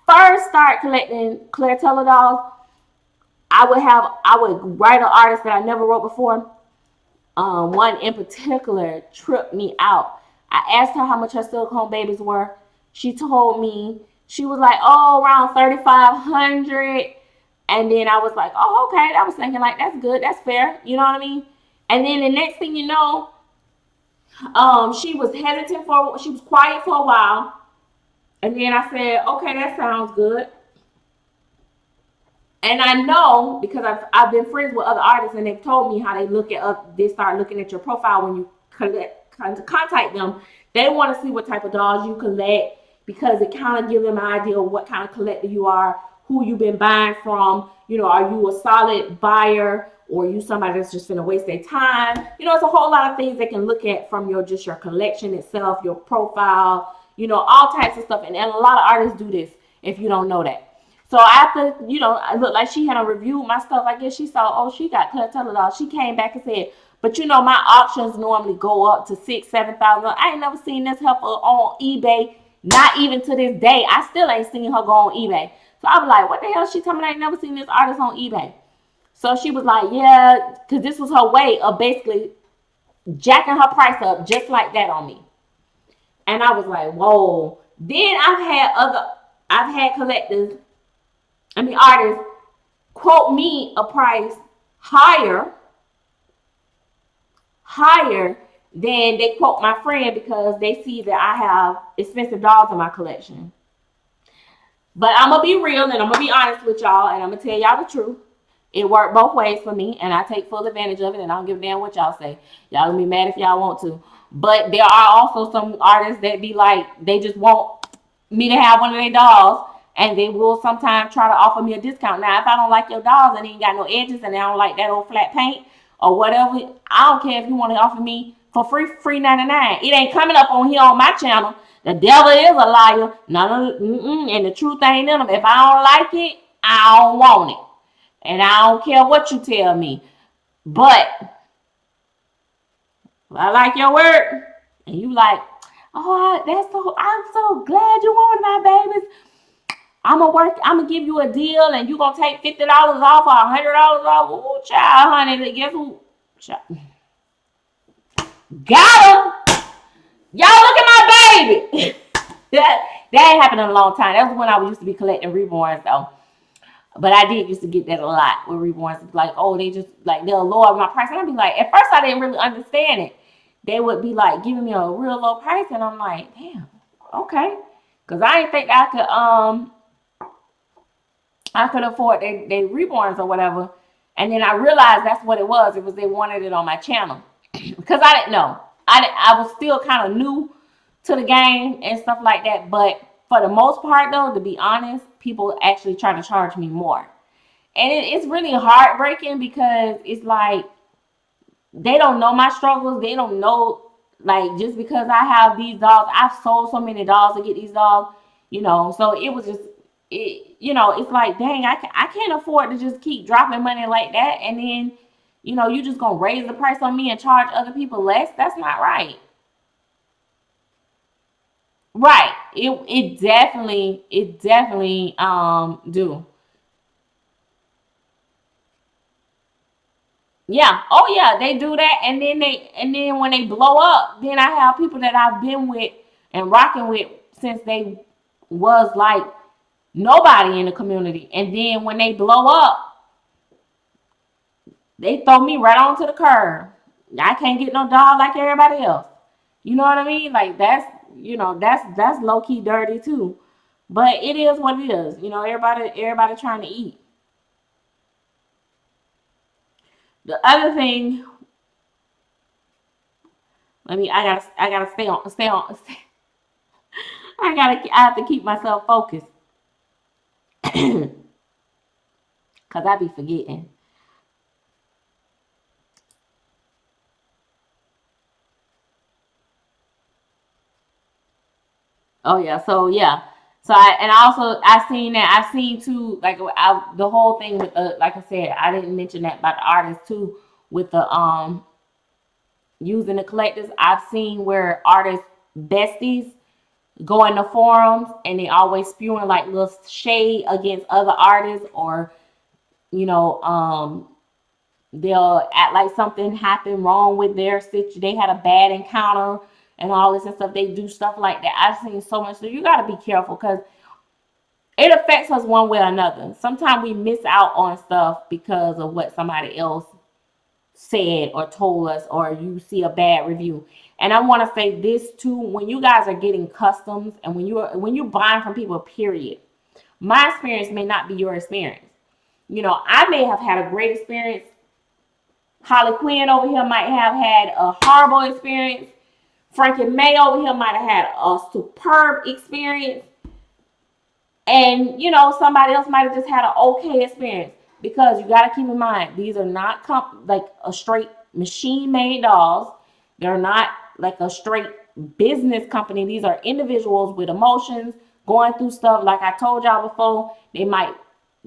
first started collecting Claire Teller dolls. I would write an artist that I never wrote before. One in particular tripped me out. I asked her how much her silicone babies were. She told me, she was like, oh, around 3,500. And then I was like, oh, okay. I was thinking, like, that's good, that's fair. You know what I mean? And then the next thing you know, she was she was quiet for a while. And then I said, okay, that sounds good. And I know, because I've been friends with other artists, and they've told me how they start looking at your profile when you contact them. They want to see what type of dolls you collect, because it kind of gives them an idea of what kind of collector you are, who you've been buying from. You know, are you a solid buyer, or are you somebody that's just going to waste their time? You know, it's a whole lot of things they can look at from your collection itself, your profile, you know, all types of stuff. And a lot of artists do this, if you don't know that. So after, you know, I looked like she had reviewed my stuff. I guess she saw, oh, she got Claire Teller dolls. She came back and said, but you know, my auctions normally go up to $6,000-7,000. I ain't never seen this heifer on eBay. Not even to this day. I still ain't seen her go on eBay. So I was like, what the hell is she telling me? I ain't never seen this artist on eBay. So she was like, yeah, because this was her way of basically jacking her price up just like that on me. And I was like, whoa. Then I've had collectors, artists, quote me a price higher than they quote my friend, because they see that I have expensive dolls in my collection. But I'm going to be real, and I'm going to be honest with y'all, and I'm going to tell y'all the truth. It worked both ways for me, and I take full advantage of it, and I don't give a damn what y'all say. Y'all going to be mad if y'all want to. But there are also some artists that be like, they just want me to have one of their dolls, and they will sometimes try to offer me a discount. Now, if I don't like your dolls and they ain't got no edges, and I don't like that old flat paint or whatever, I don't care if you want to offer me for free 99. It ain't coming up on here on my channel. The devil is a liar. And the truth ain't in them. If I don't like it, I don't want it. And I don't care what you tell me. But I like your word. And you like, oh, I'm so glad you wanted my babies. I'm gonna give you a deal and you gonna take $50 off or $100 off. Ooh, child, honey, guess who? Child. Got him. Y'all look at my baby. that ain't happened in a long time. That was when I used to be collecting reborns though. But I did used to get that a lot with reborns. Like, oh, they just like they'll lower my price. And I'd be like, at first I didn't really understand it. They would be like giving me a real low price, and I'm like, damn, okay. Cause I didn't think I could afford they reborns or whatever. And then I realized that's what it was. It was they wanted it on my channel. Because I didn't know. I was still kind of new to the game and stuff like that. But for the most part, though, to be honest, people actually try to charge me more. And it's really heartbreaking because it's like they don't know my struggles. They don't know, like, just because I have these dogs, I've sold so many dogs to get these dogs, So it was just, it's like, dang, I can't afford to just keep dropping money like that. And then, you just gonna raise the price on me and charge other people less. That's not right. Right. It definitely do. Yeah. Oh yeah, they do that, and then when they blow up, then I have people that I've been with and rocking with since they was like nobody in the community, and then when they blow up, they throw me right onto the curb. I can't get no dog like everybody else. You know what I mean? Like that's low key dirty too. But it is what it is. Everybody trying to eat. The other thing, I gotta stay on. I have to keep myself focused because I be forgetting. Oh yeah, so yeah, I seen that. I've seen too, like the whole thing with like I said, I didn't mention that about the artists too with the using the collectors. I've seen where artists besties go in the forums and they always spewing like little shade against other artists, or you know um they'll act like something happened wrong with their situation. They had a bad encounter and all this and stuff. They do stuff like that. I've seen so much. So you got to be careful because it affects us one way or another. Sometimes we miss out on stuff because of what somebody else said or told us, or you see a bad review. And I want to say this too: when you guys are getting customs and when you're buying from people, period. My experience may not be your experience. I may have had a great experience. Holly Quinn over here might have had a horrible experience. Frankie May over here might have had a superb experience. And, somebody else might have just had an okay experience. Because you got to keep in mind, these are not like a straight machine-made dolls. They're not like a straight business company. These are individuals with emotions, going through stuff. Like I told y'all before, they might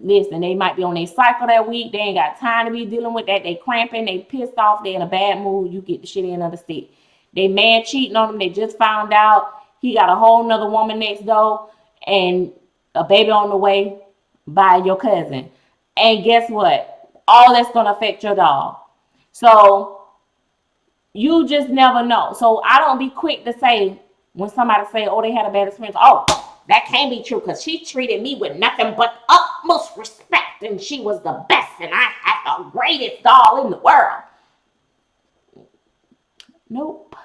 be on their cycle that week. They ain't got time to be dealing with that. They cramping, they pissed off, they in a bad mood. You get the shit in of the stick. They man cheating on them. They just found out he got a whole nother woman next door and a baby on the way by your cousin. And guess what? All that's going to affect your dog. So you just never know. So I don't be quick to say when somebody say, oh, they had a bad experience. Oh, that can't be true because she treated me with nothing but utmost respect and she was the best and I had the greatest dog in the world. Nope.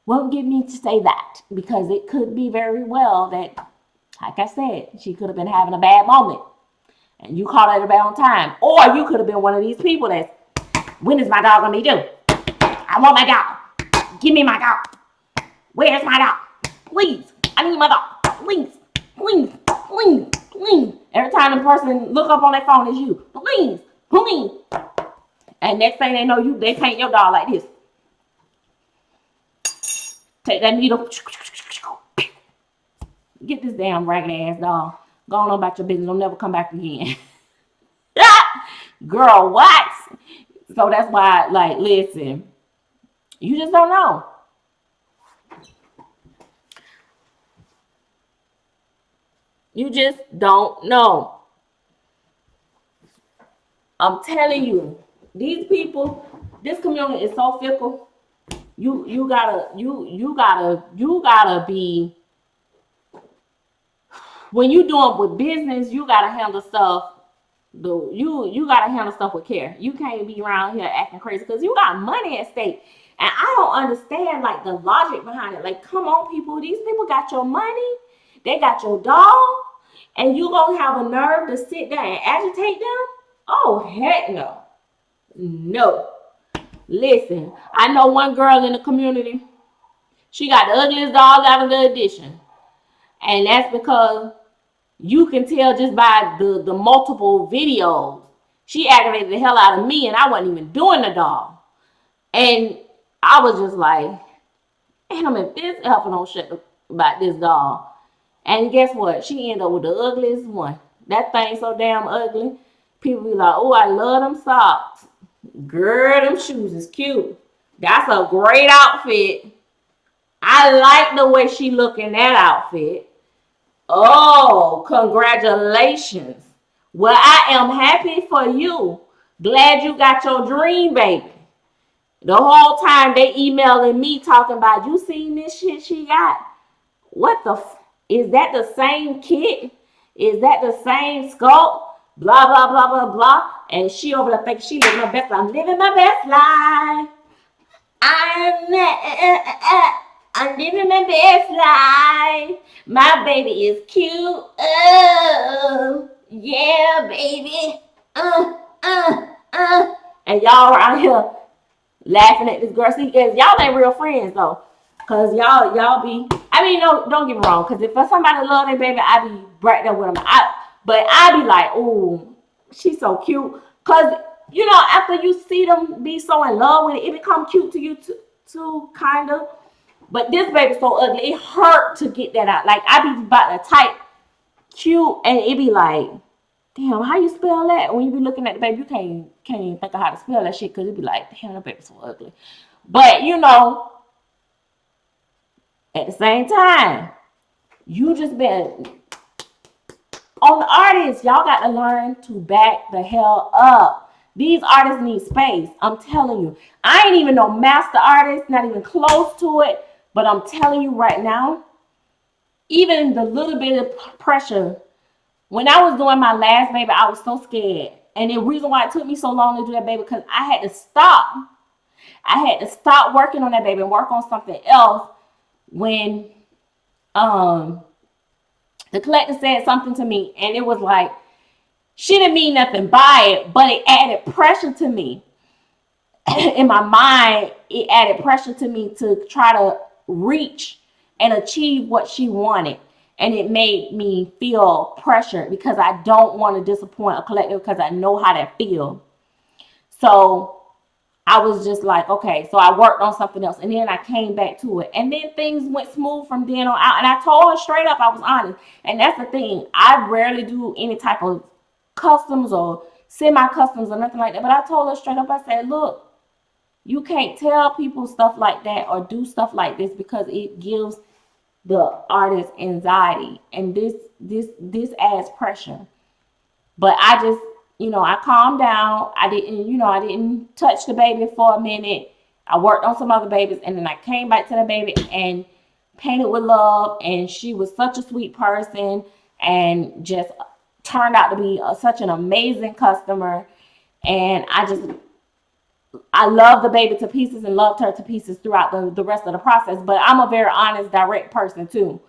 Won't get me to say that because it could be very well that, like I said, she could have been having a bad moment and you caught her at a bad time. Or you could have been one of these people that, when is my dog gonna be due? I want my dog. Give me my dog. Where's my dog? Please. I need my dog. Please. Please. Please. Please. Every time the person look up on their phone is you. Please. Please. And next thing they know, they paint your dog like this. Take that needle. Get this damn ragged ass dog. Go on about your business. Don't never come back again. Girl, what? So that's why, like, listen, you just don't know. You just don't know. I'm telling you, these people, this community is so fickle. You gotta be, when you doing with business, you gotta handle stuff. You gotta handle stuff with care. You can't be around here acting crazy because you got money at stake. And I don't understand like the logic behind it. Like, come on, people, these people got your money, they got your dog, and you gonna have a nerve to sit there and agitate them? Oh heck no. No. Listen, I know one girl in the community. She got the ugliest dog out of the edition. And that's because you can tell just by the multiple videos. She aggravated the hell out of me and I wasn't even doing the dog. And I was just like, damn, if this helper don't shut about this dog. And guess what? She ended up with the ugliest one. That thing so damn ugly. People be like, oh, I love them socks. Girl, them shoes is cute. That's a great outfit. I like the way she look in that outfit. Oh, congratulations. Well, I am happy for you. Glad you got your dream, baby. The whole time they emailing me talking about, you seen this shit she got? What the is that the same kit? Is that the same sculpt? Blah, blah, blah, blah, blah. And she over there thinking she living her best life. I'm living my best life. I'm living my best life. My baby is cute. Oh, yeah, baby. And y'all around here laughing at this girl. See, because y'all ain't real friends though. Cause y'all be. I mean, no, don't get me wrong. Cause if somebody love their baby, I be right there with them. But I be like, oh, she's so cute. Cause you know, after you see them be so in love with it, it become cute to you too, kind of. But this baby's so ugly, it hurt to get that out. Like, I be about to type cute, and it be like, damn, how you spell that? When you be looking at the baby, you can't even think of how to spell that shit, because it be like, damn, that baby's so ugly. But, you know, at the same time, you just been on the artists. Y'all got to learn to back the hell up. These artists need space. I'm telling you. I ain't even no master artist, not even close to it. But I'm telling you right now, even the little bit of pressure, when I was doing my last baby, I was so scared. And the reason why it took me so long to do that baby, because I had to stop. I had to stop working on that baby and work on something else when the collector said something to me, and it was like, she didn't mean nothing by it, but it added pressure to me. In my mind, it added pressure to me to try to reach and achieve what she wanted. And it made me feel pressured because I don't want to disappoint a collector because I know how that feels. So I was just like, okay, so I worked on something else and then I came back to it. And then things went smooth from then on out. And I told her straight up, I was honest. And that's the thing. I rarely do any type of customs or semi-customs or nothing like that. But I told her straight up, I said, look, you can't tell people stuff like that or do stuff like this because it gives the artist anxiety, and this adds pressure. But I just, I calmed down. I didn't touch the baby for a minute. I worked on some other babies, and then I came back to the baby and painted with love. And she was such a sweet person, and just turned out to be such an amazing customer. And I love the baby to pieces and loved her to pieces throughout the rest of the process. But I'm a very honest, direct person too.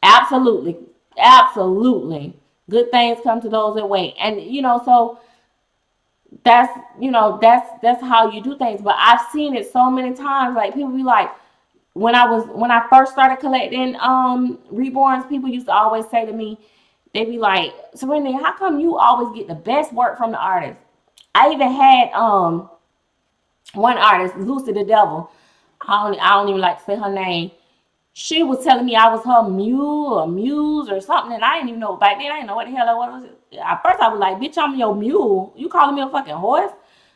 Absolutely, absolutely. Good things come to those that wait. And so that's how you do things. But I've seen it so many times. Like, people be like, when I first started collecting reborns, people used to always say to me, they be like, Serenity, how come you always get the best work from the artist? I even had one artist, Lucy the Devil. I don't even like to say her name. she was telling me I was her mule or muse or something, and I didn't even know. Back then, I didn't know what the hell I was. At first, I was like, bitch, I'm your mule. You calling me a fucking horse?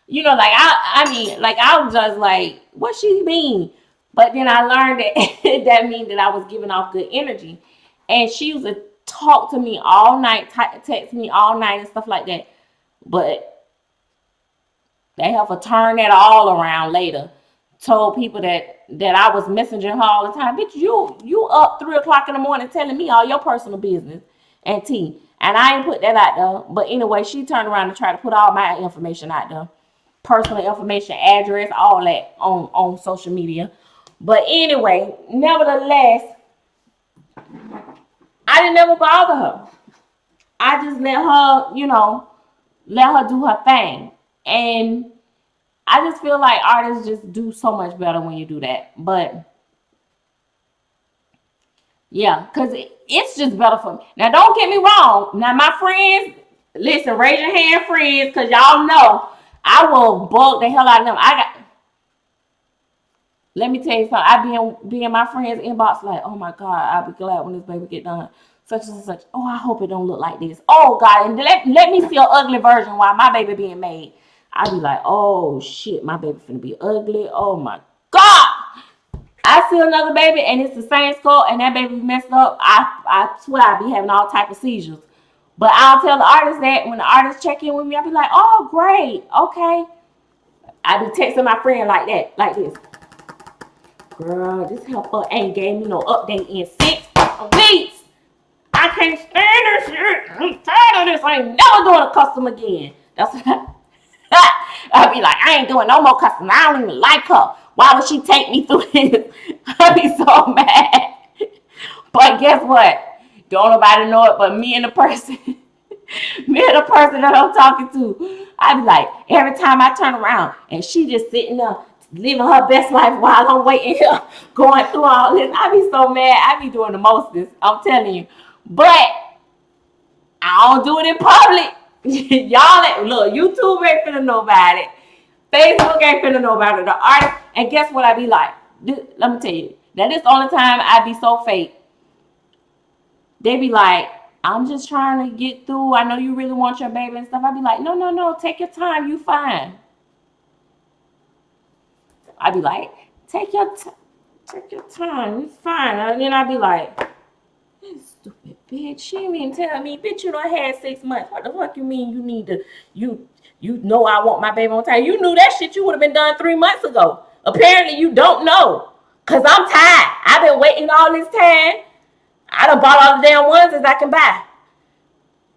You know, like, I mean, like, I was just like, what she mean? But then I learned that that means that I was giving off good energy. And she used to talk to me all night, text me all night and stuff like that. But they have to turn that all around later. Told people that I was messaging her all the time. Bitch, you up 3 o'clock in the morning telling me all your personal business and tea. And I ain't put that out there. But anyway, she turned around and tried to put all my information out there. Personal information, address, all that on social media. But anyway, nevertheless, I didn't ever bother her. I just let her, let her do her thing. And I just feel like artists just do so much better when you do that. But yeah, because it's just better for me. Now, don't get me wrong. Now, my friends, listen, raise your hand, friends, because y'all know I will bug the hell out of them. Let me tell you something. I be in my friends' inbox like, oh my God, I'll be glad when this baby get done. Such and such. Oh, I hope it don't look like this. Oh God, and let me see an ugly version while my baby being made. I be like, oh shit, my baby finna be ugly. Oh my God. I see another baby and it's the same skull and that baby messed up. I swear I be having all type of seizures. But I'll tell the artist that when the artist check in with me, I'll be like, oh great, okay. I be texting my friend like that, like this. Girl, this helper ain't gave me no update in 6 weeks. I can't stand this shit. I'm tired of this. I ain't never doing a custom again. That's what I be like, I ain't doing no more custom. I don't even like her. Why would she take me through this? I be so mad. But guess what? Don't nobody know it but me and the person. Me and the person that I'm talking to. I be like, every time I turn around and she just sitting there living her best life while I'm waiting here, going through all this. I be so mad. I be doing the mostest. I'm telling you. But I don't do it in public. Y'all, look, YouTube ain't finna know about it. Facebook ain't finna know about it. The artist, and guess what I be like? Let me tell you. Now, this the only time I be so fake. They be like, I'm just trying to get through. I know you really want your baby and stuff. I be like, no. Take your time. You fine. I be like, take your time. It's fine. And then I be like, this stupid bitch. She didn't even tell me, bitch, you done had 6 months. What the fuck you mean you need to, you know I want my baby on time. You knew that shit you would have been done 3 months ago. Apparently you don't know. Cause I'm tired. I've been waiting all this time. I done bought all the damn onesies I can buy.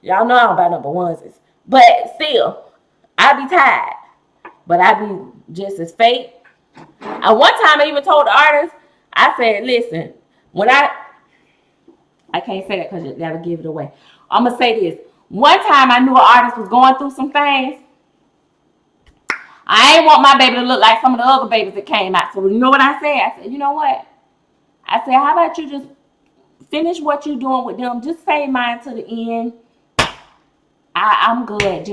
Y'all know I don't buy number onesies. But still, I be tired. But I be just as fake. And one time I even told the artist, I said, listen, when I can't say that because that'll give it away. I'm going to say this. One time I knew an artist was going through some things. I ain't want my baby to look like some of the other babies that came out. So you know what I said? I said, you know what? I said, how about you just finish what you're doing with them. Just save mine to the end. I'm good.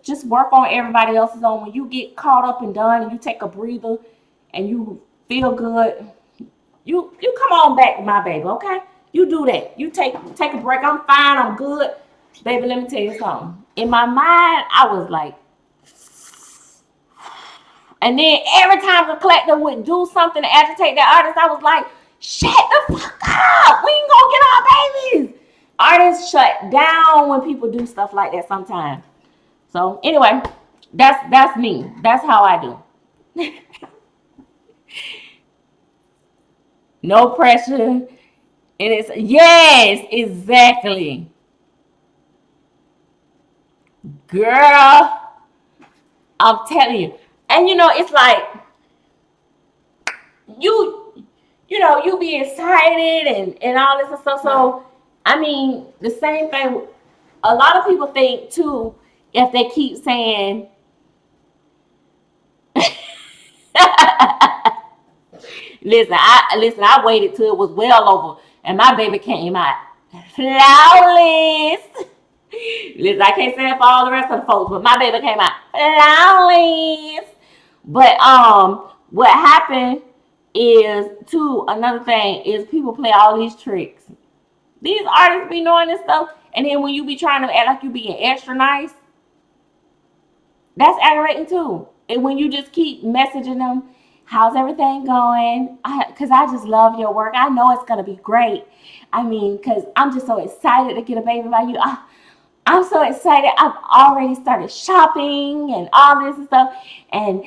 Just work on everybody else's own. When you get caught up and done and you take a breather and you feel good, you come on back, my baby, okay? You do that. You take a break. I'm fine. I'm good. Baby, let me tell you something. In my mind, I was like, and then every time the collector would do something to agitate that artist, I was like, shut the fuck up. We ain't gonna get our babies. Artists shut down when people do stuff like that sometimes. So anyway, that's me. That's how I do. No pressure. And it's yes, exactly. Girl, I'm telling you. And it's like you be excited and all this and stuff. So I mean, the same thing. A lot of people think too, if they keep saying listen, I waited till it was well over and my baby came out flawless. Listen, I can't say it for all the rest of the folks, but my baby came out flawless. But what happened is too, another thing is people play all these tricks. These artists be knowing this stuff, and then when you be trying to act like you being extra nice, that's aggravating too. And when you just keep messaging them, how's everything going? Because I just love your work. I know it's going to be great. I mean, because I'm just so excited to get a baby by you. I'm so excited. I've already started shopping and all this and stuff. And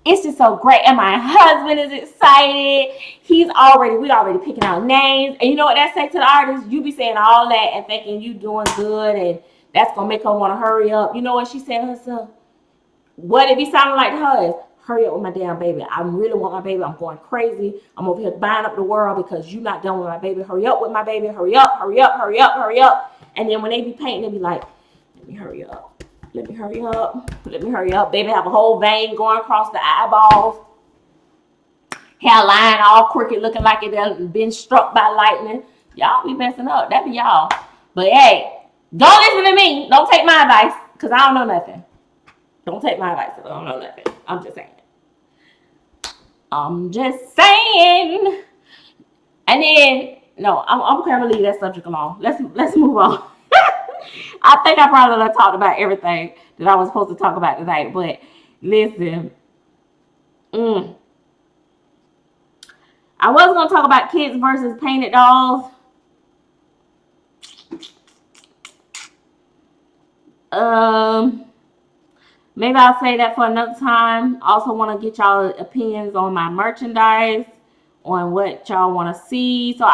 it's just so great. And my husband is excited. We already picking out names. And you know what that say to the artist? You be saying all that and thinking you doing good, and that's gonna make her want to hurry up. You know what she said to herself? What it be sounding like to her is, hurry up with my damn baby. I really want my baby. I'm going crazy. I'm over here buying up the world because you're not done with my baby. Hurry up with my baby. Hurry up, hurry up, hurry up, hurry up. And then when they be painting, they be like, let me hurry up. Let me hurry up. Let me hurry up. Baby have a whole vein going across the eyeballs. Hairline all crooked, looking like it done been struck by lightning. Y'all be messing up. That be y'all. But hey, don't listen to me. Don't take my advice, because I don't know nothing. Don't take my advice, because I don't know nothing. I'm just saying. And then, no, I'm gonna leave that subject alone. Let's move on. I think I probably talked about everything that I was supposed to talk about tonight. But listen, I was gonna talk about kids versus painted dolls. Maybe I'll say that for another time. Also want to get y'all opinions on my merchandise, on what y'all want to see. So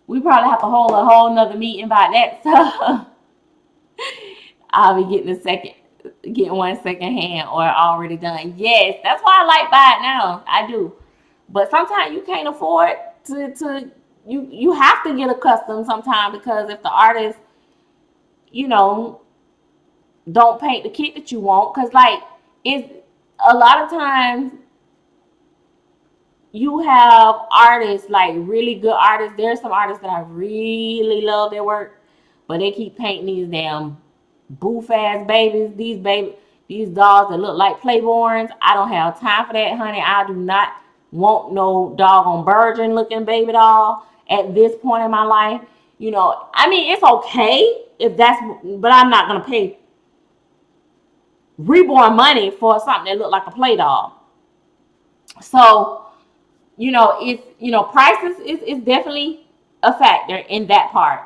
we probably have to hold a whole nother meeting about that. So I'll be getting one second hand or already done. Yes, that's why I like buying now. I do. But sometimes you can't afford to you have to get accustomed sometimes, because if the artist, you know, don't paint the kit that you want, because like it's a lot of times you have artists, like really good artists. There's some artists that I really love their work, but they keep painting these damn boof ass babies. These dolls that look like playborns. I don't have time for that, honey. I do not want no doggone virgin looking baby doll at this point in my life. You know, I mean, it's okay if that's, but I'm not gonna pay reborn money for something that look like a play doll. So, prices is definitely a factor in that part.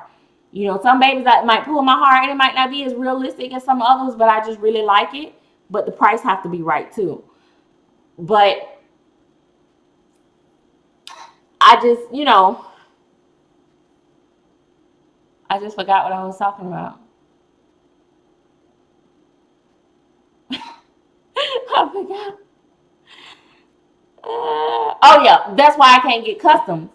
Some babies that might pull my heart, and it might not be as realistic as some others, but I just really like it. But the price have to be right too. But I just forgot what I was talking about. I forgot. Oh yeah, that's why I can't get customs.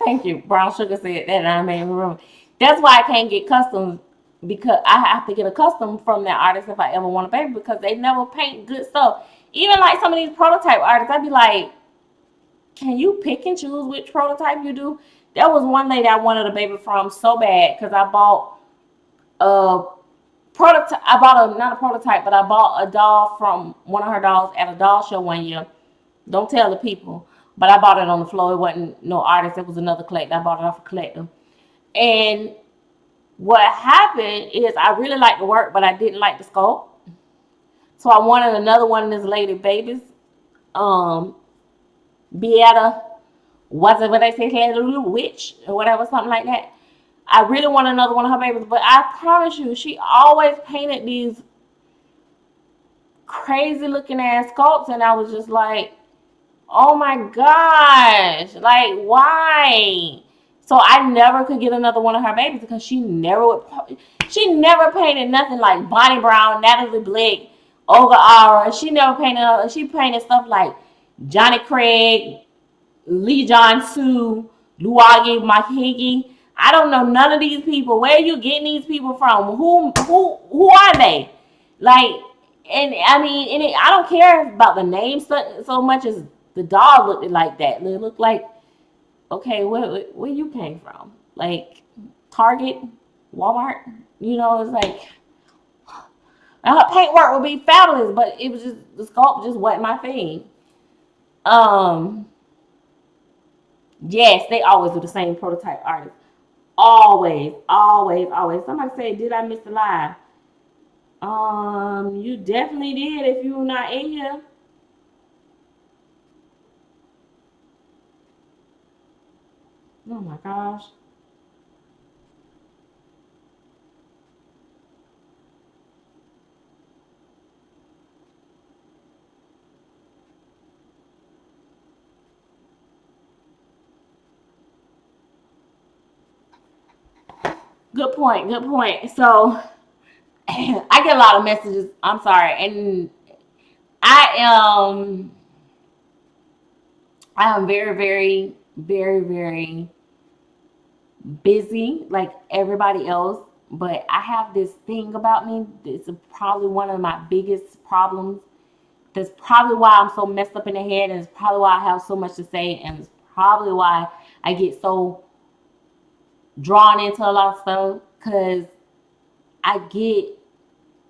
Thank you. Brown Sugar said that, and I made me remember. That's why I can't get customs, because I have to get a custom from that artist if I ever want a baby, because they never paint good stuff. Even like some of these prototype artists, I'd be like, can you pick and choose which prototype you do? There was one lady I wanted a baby from so bad, because I bought a prototype. Not a prototype, but I bought a doll from one of her dolls at a doll show one year. Don't tell the people. But I bought it on the floor. It wasn't no artist. It was another collector. I bought it off a collector. And what happened is I really liked the work, but I didn't like the sculpt. So I wanted another one of this lady babies. Beata, what's it what they say, had a little witch or whatever, something like that. I really want another one of her babies, but I promise you, she always painted these crazy looking ass sculpts, and I was just like, oh my gosh, like why? So I never could get another one of her babies, because she never painted nothing like Bonnie Brown, Natalie Blake, Olga Ara. She painted stuff like Johnny Craig, Lee John Sue, Luagi Mahigi. I don't know none of these people. Where are you getting these people from? Who are they? Like, and I mean, I don't care about the name so much as the dog looked like that. It looked like, okay, where you came from? Like Target, Walmart. It's like, her paint work would be fabulous, but it was just, the sculpt just wasn't my thing. Yes, they always do the same prototype artist. Always, always, always. Somebody say, did I miss the live? You definitely did if you were not in here. Oh my gosh. Good point. Good point. So I get a lot of messages. I'm sorry, and I am very, very, very, very busy like everybody else. But I have this thing about me. It's probably one of my biggest problems. That's probably why I'm so messed up in the head, and it's probably why I have so much to say, and it's probably why I get so drawn into a lot of stuff, because I get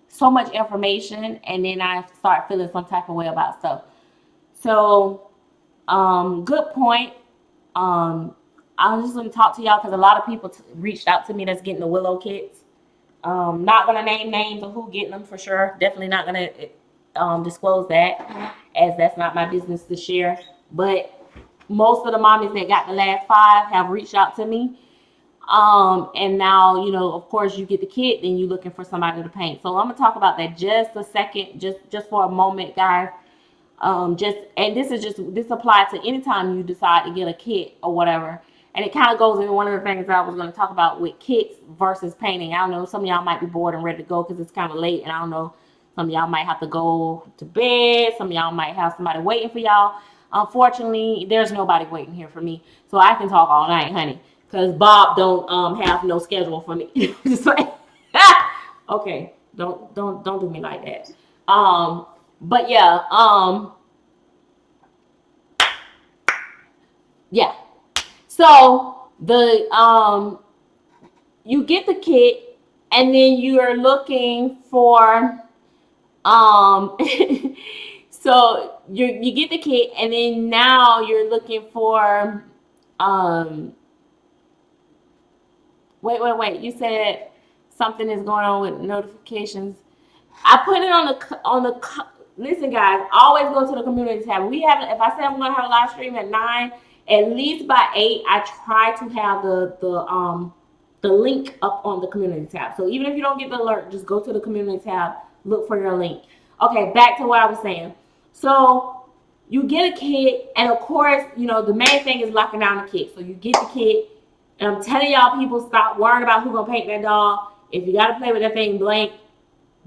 so much information and then I start feeling some type of way about stuff. So, good point. I'm just going to talk to y'all because a lot of people reached out to me that's getting the Willow kits. Not going to name names of who getting them for sure. Definitely not going to disclose that, as that's not my business to share. But most of the mommies that got the last 5 have reached out to me. And now, of course, you get the kit, then you're looking for somebody to paint. So I'm gonna talk about that just a second, just for a moment, guys. This applies to anytime you decide to get a kit or whatever. And it kind of goes into one of the things that I was going to talk about with kits versus painting. I don't know, some of y'all might be bored and ready to go because it's kind of late, and I don't know, some of y'all might have to go to bed. Some of y'all might have somebody waiting for y'all. Unfortunately, there's nobody waiting here for me, so I can talk all night, honey. Cause Bob don't have no schedule for me. Just like, okay, don't do me like that. But yeah, yeah. So you get the kit, and then you are looking for so you get the kit, and then now you're looking for wait. You said something is going on with notifications. I put it on the. Listen, guys, always go to the community tab. If I say I'm going to have a live stream at 9, at least by 8, I try to have the link up on the community tab. So even if you don't get the alert, just go to the community tab, look for your link. Okay, back to what I was saying. So you get a kit, and of course, the main thing is locking down the kit. So you get the kit, and I'm telling y'all, people, stop worrying about who's gonna paint that doll. If you gotta play with that thing blank,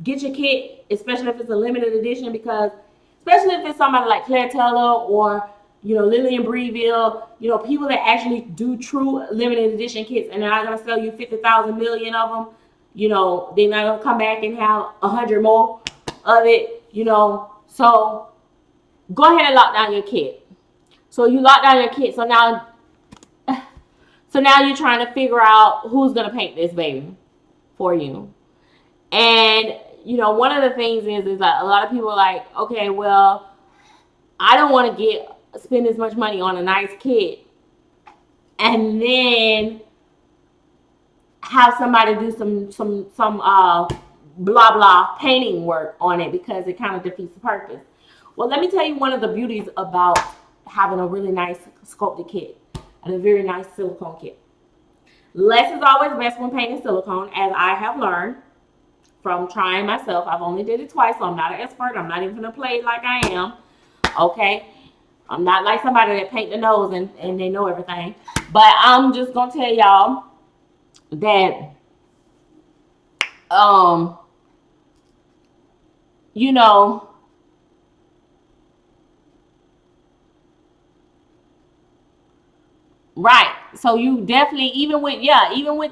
get your kit, especially if it's a limited edition, because especially if it's somebody like Claire Taylor or Lillian Breville, people that actually do true limited edition kits, and they're not gonna sell you 50,000 million of them. They're not gonna come back and have 100 more of it. So go ahead and lock down your kit. So you lock down your kit. So now you're trying to figure out who's gonna paint this baby for you. And one of the things is like a lot of people are like, okay, well, I don't want to spend as much money on a nice kit and then have somebody do some blah blah painting work on it, because it kind of defeats the purpose. Well, let me tell you one of the beauties about having a really nice sculpted kit and a very nice silicone kit. Less is always best when painting silicone, as I have learned from trying myself. I've only did it twice, so I'm not an expert. I'm not even gonna play like I am. Okay, I'm not like somebody that paint the nose and they know everything. But I'm just gonna tell y'all that you know right. So you definitely, even with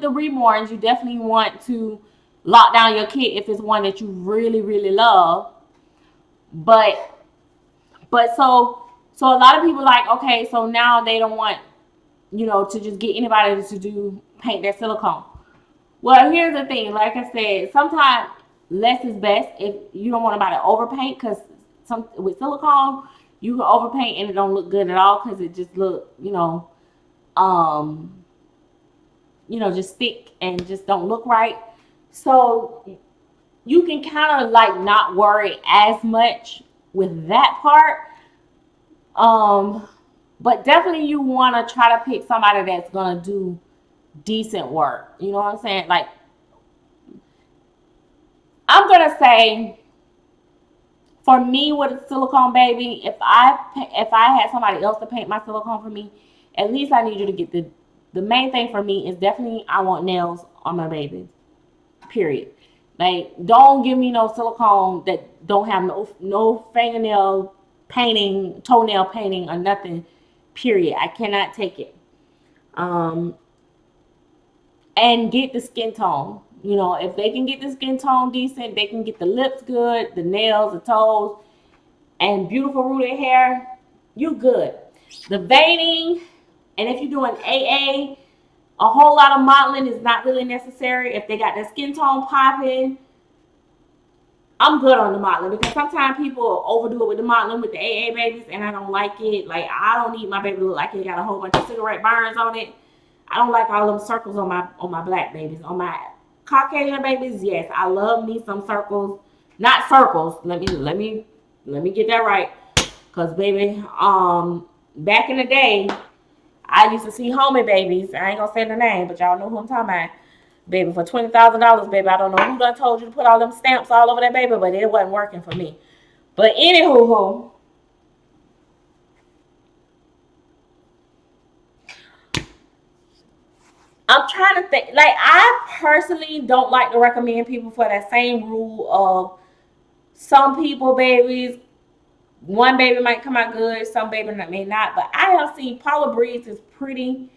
the reborns, you definitely want to lock down your kit if it's one that you really, really love. But so a lot of people like, okay, so now they don't want to just get anybody to paint their silicone. Well, here's the thing. Like I said, sometimes less is best if you don't want anybody to overpaint, because with silicone, You can overpaint and it don't look good at all because it just look, just thick and just don't look right. So you can kind of like not worry as much with that part. But definitely you want to try to pick somebody that's going to do decent work. You know what I'm saying? Like, I'm going to say, for me with a silicone baby, if I had somebody else to paint my silicone for me, at least I need you to get the main thing for me is definitely I want nails on my baby. Period. Like, don't give me no silicone that don't have no fingernail painting, toenail painting, or nothing. Period. I cannot take it. And get the skin tone. If they can get the skin tone decent, they can get the lips good, the nails, the toes, and beautiful rooted hair, you good. The veining, and if you're doing AA, a whole lot of modeling is not really necessary. If they got their skin tone popping, I'm good on the modeling, because sometimes people overdo it with the modeling with the AA babies, and I don't like it. Like, I don't need my baby to look like it got a whole bunch of cigarette burns on it. I don't like all them circles on my black babies. On my Caucasian babies, yes, I love me some circles. Not circles. Let me get that right. Cause baby, back in the day, I used to see homie babies. I ain't gonna say the name, but y'all know who I'm talking about. Baby, for $20,000, baby. I don't know who done told you to put all them stamps all over that baby, but it wasn't working for me. But anywho, I'm trying to think. Like, I personally don't like to recommend people for that same rule of some people babies. One baby might come out good, some baby may not. But I have seen Paula Breeze is pretty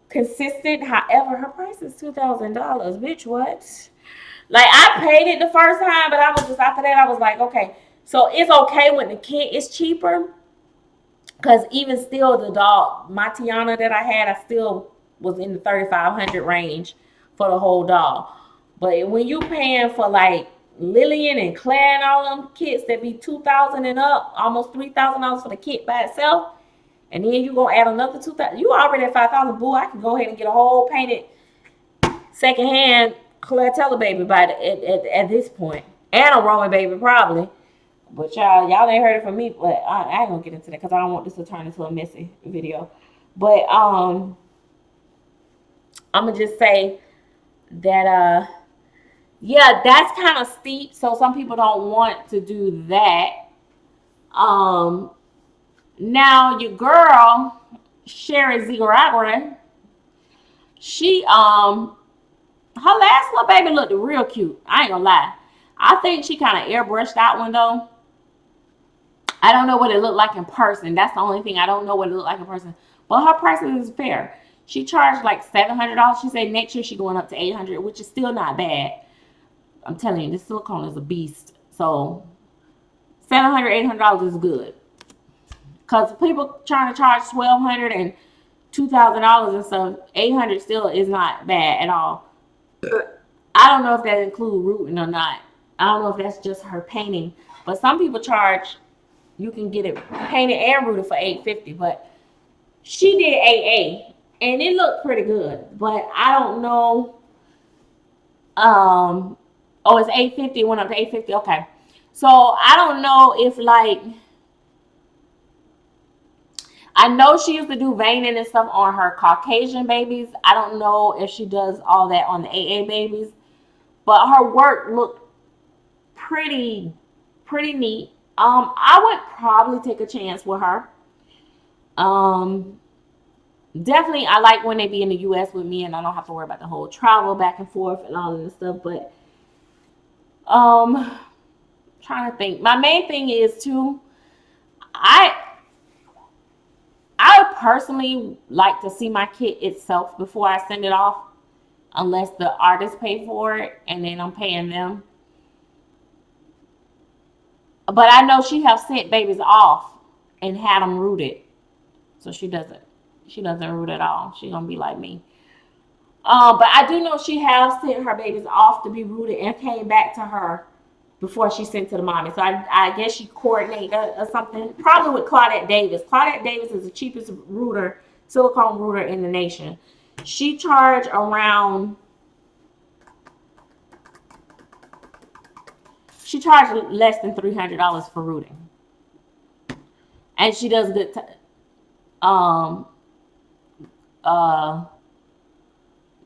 consistent. However, her price is $2,000. Bitch, what? Like, I paid it the first time, but I was just, after that, I was like, okay. So it's okay when the kit is cheaper. Because even still, the dog, my Tiana that I had, I still was in the 3,500 range for the whole dog. But when you paying for like Lillian and Claire and all them kits that be $2,000 and up, almost $3,000 for the kit by itself, and then you gonna add another $2,000, you already at $5,000. Boo, I can go ahead and get a whole painted secondhand Claire Teller baby at this point, and a Roman baby probably. But y'all ain't heard it from me. But I ain't gonna get into that because I don't want this to turn into a messy video. But I'm gonna just say that yeah, that's kind of steep. So some people don't want to do that. Now your girl Sherry Zigoragre, she her last little baby looked real cute. I ain't gonna lie. I think she kind of airbrushed that one though. I don't know what it looked like in person. That's the only thing. I don't know what it looked like in person. But her prices is fair. She charged like $700. She said next year she's going up to $800, which is still not bad. I'm telling you, this silicone is a beast. So $700, $800 is good. Because people trying to charge $1,200 and $2,000 and stuff, $800 still is not bad at all. I don't know if that includes rooting or not. I don't know if that's just her painting. But some people charge, you can get it painted and rooted for $850. But she did AA and it looked pretty good. But I don't know. It's $850. It went up to $850. Okay. So I don't know if, like, I know she used to do veining and stuff on her Caucasian babies. I don't know if she does all that on the AA babies. But her work looked pretty neat. I would probably take a chance with her. Definitely, I like when they be in the U.S. with me, and I don't have to worry about the whole travel back and forth and all of this stuff. But trying to think. My main thing is too, I would personally like to see my kit itself before I send it off, unless the artist pay for it and then I'm paying them. But I know she have sent babies off and had them rooted, so she doesn't root at all. She gonna be like me. But I do know she has sent her babies off to be rooted and came back to her before she sent to the mommy. So I guess she coordinated or something. Probably with Claudette Davis. Claudette Davis is the cheapest router, silicone router in the nation. She charged around. She charged less than $300 for routing, and she does good.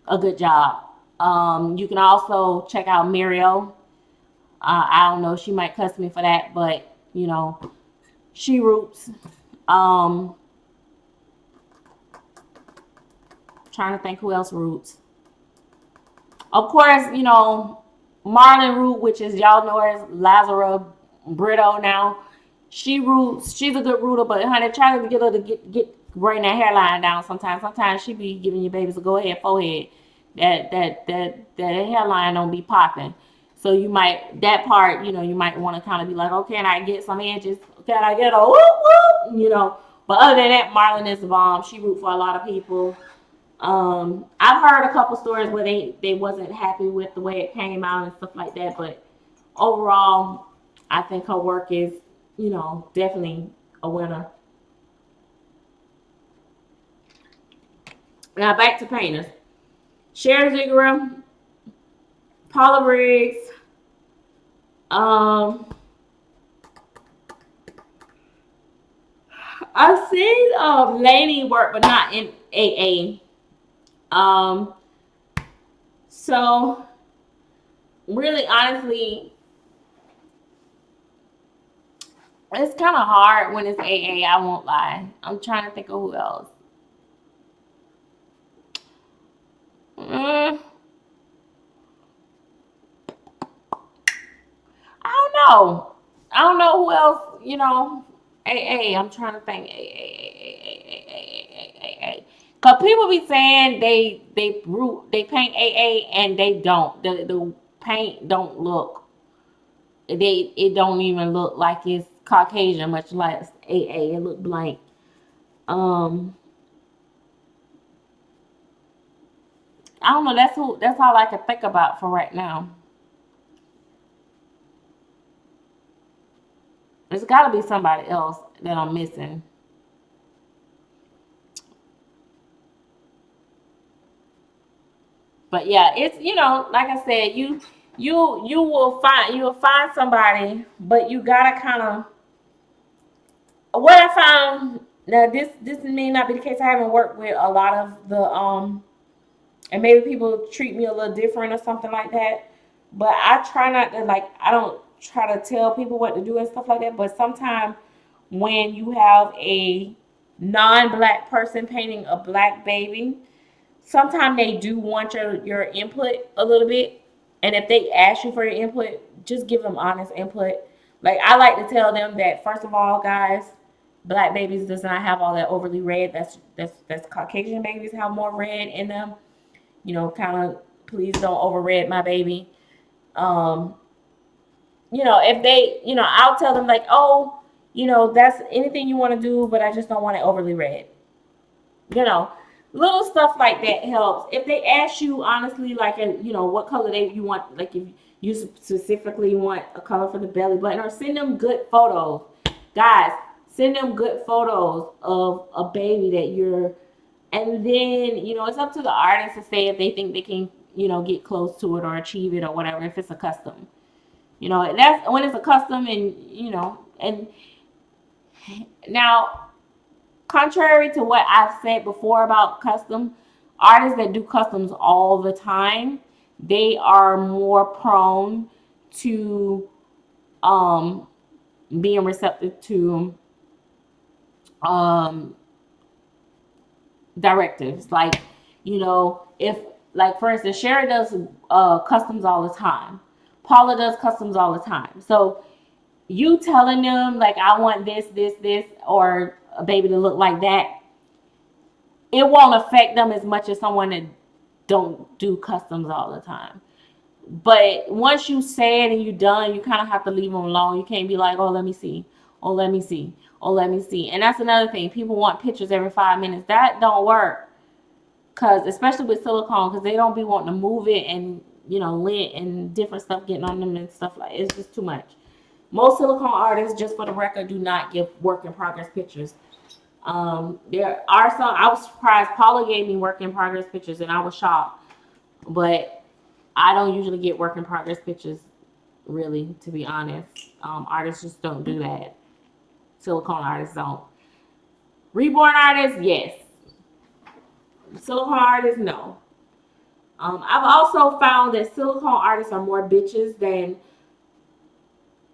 A good job. You can also check out Mario. I don't know, she might cuss me for that, but you know, she roots. Trying to think who else roots. Of course, you know, Marlon Root, which is y'all know her as Lazara Brito now. She roots. She's a good rooter, but honey, try to get her to get bring that hairline down sometimes. Sometimes she be giving your babies a go ahead forehead. That hairline don't be popping. So you might, that part, you know, you might want to kind of be like, okay, can I get some edges? Can I get a whoop whoop? You know. But other than that, Marlon is the bomb. She root for a lot of people. I've heard a couple stories where they wasn't happy with the way it came out and stuff like that, but overall, I think her work is, you know, definitely a winner. Now back to painters. Sharon Ziggurat, Paula Briggs, I've seen Lainey work, but not in AA. So really, honestly, it's kind of hard when it's AA. I won't lie. I'm trying to think of who else. I don't know. I don't know who else. You know, AA. I'm trying to think. AA. Cause people be saying they paint AA and they don't. The paint don't look. It don't even look like it's Caucasian, much like AA. It look blank. I don't know. That's all I can think about for right now. There's got to be somebody else that I'm missing. But yeah, it's, you know, like I said, you will find somebody, but you gotta kind of, what I found. Now this may not be the case. I haven't worked with a lot of the and maybe people treat me a little different or something like that. But I try not to, like, I don't try to tell people what to do and stuff like that. But sometimes when you have a non-black person painting a black baby, sometimes they do want your input a little bit. And if they ask you for your input, just give them honest input. Like, I like to tell them that, first of all, guys, black babies does not have all that overly red. That's Caucasian babies have more red in them. You know, kind of, please don't over red my baby. Um, you know, if they, you know, I'll tell them like, oh, you know, that's anything you want to do, but I just don't want it overly red. You know, little stuff like that helps. If they ask you honestly, like, you know, what color you want, like if you specifically want a color for the belly button, or send them good photos, guys. Send them good photos of a baby that you're, and then, you know, it's up to the artist to say if they think they can, you know, get close to it or achieve it or whatever. If it's a custom, you know, that's when it's a custom, and you know, and now, contrary to what I've said before about custom, artists that do customs all the time, they are more prone to being receptive to um, directives. Like, you know, if, like, for instance, Sherry does customs all the time. Paula does customs all the time. So you telling them like, I want this, or a baby to look like that, it won't affect them as much as someone that don't do customs all the time. But once you say it and you're done, you kind of have to leave them alone. You can't be like, oh, let me see. Oh, let me see. Oh, let me see. And that's another thing. People want pictures every 5 minutes. That don't work. Because, especially with silicone, because they don't be wanting to move it and lint and different stuff getting on them and stuff like it's just too much. Most silicone artists, just for the record, do not give work in progress pictures. There are some. I was surprised. Paula gave me work in progress pictures, and I was shocked. But I don't usually get work in progress pictures, really, to be honest. Artists just don't do that. Silicone artists don't. Reborn artists, yes. Silicone artists, no. I've also found that silicone artists are more bitches than.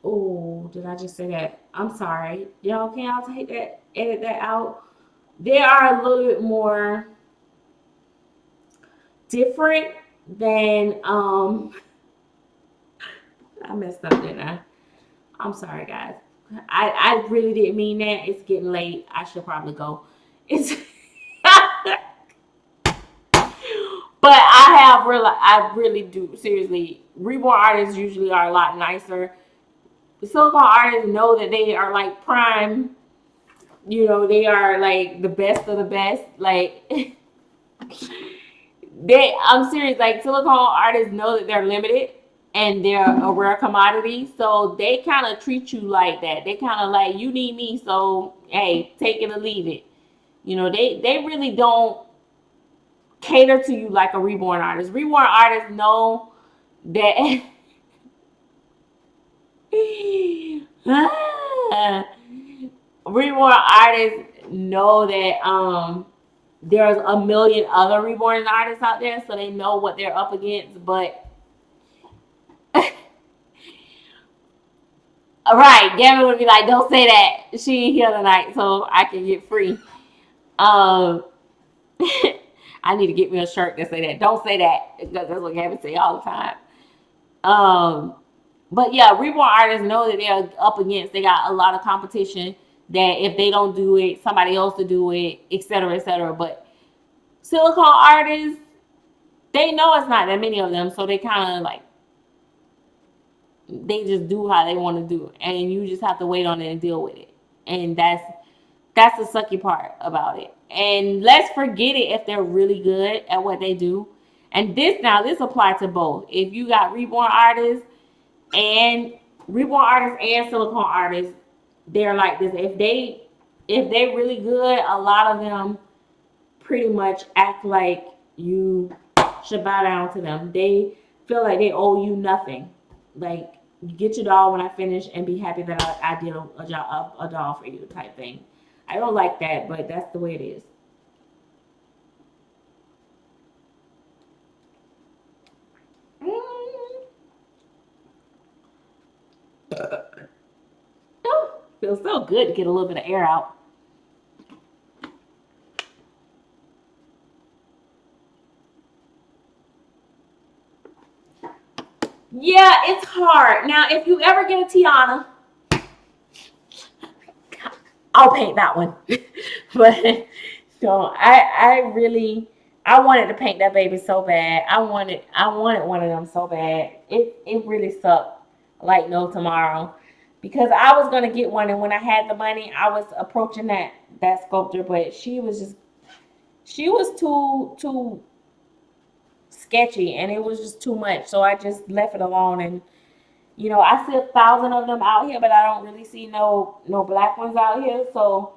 Oh, did I just say that? I'm sorry. Y'all, can y'all take that, edit that out? They are a little bit more different than I messed up, didn't I? I'm sorry, guys. I really didn't mean that. It's getting late. I should probably go. It's but I really do seriously. Reborn artists usually are a lot nicer. The silicone artists know that they are like prime. They are like the best of the best. Like I'm serious. Like silicone artists know that they're limited and they're a rare commodity, so they kind of treat you like that. They kind of like you need me, so hey, take it or leave it. They really don't cater to you like a reborn artist. Reborn artists know that. Reborn artists know that there's a million other reborn artists out there, so they know what they're up against. But right, Gavin would be like, "Don't say that. She ain't here tonight, so I can get free." Um, I need to get me a shirt that say that. Don't say that, because that's what Gavin say all the time. But yeah, reborn artists know that they're up against. They got a lot of competition. That if they don't do it, somebody else to do it, etc., etc. But silicone artists, they know it's not that many of them, so they kind of like they just do how they want to do, and you just have to wait on it and deal with it. And that's the sucky part about it. And let's forget it if they're really good at what they do. And this applies to both. If you got and reborn artists and silicone artists, they're like this. If they really good, a lot of them pretty much act like you should bow down to them. They feel like they owe you nothing. Like you get your doll when I finish and be happy that I did a doll for you type thing. I don't like that, but that's the way it is. Oh, feels so good to get a little bit of air out. Yeah, it's hard. Now, if you ever get a Tiana, I'll paint that one. But so I wanted to paint that baby so bad. I wanted one of them so bad. It really sucked like no tomorrow. Because I was gonna get one, and when I had the money, I was approaching that sculptor, but she was too sketchy, and it was just too much. So I just left it alone. And I see 1,000 of them out here, but I don't really see no black ones out here. So,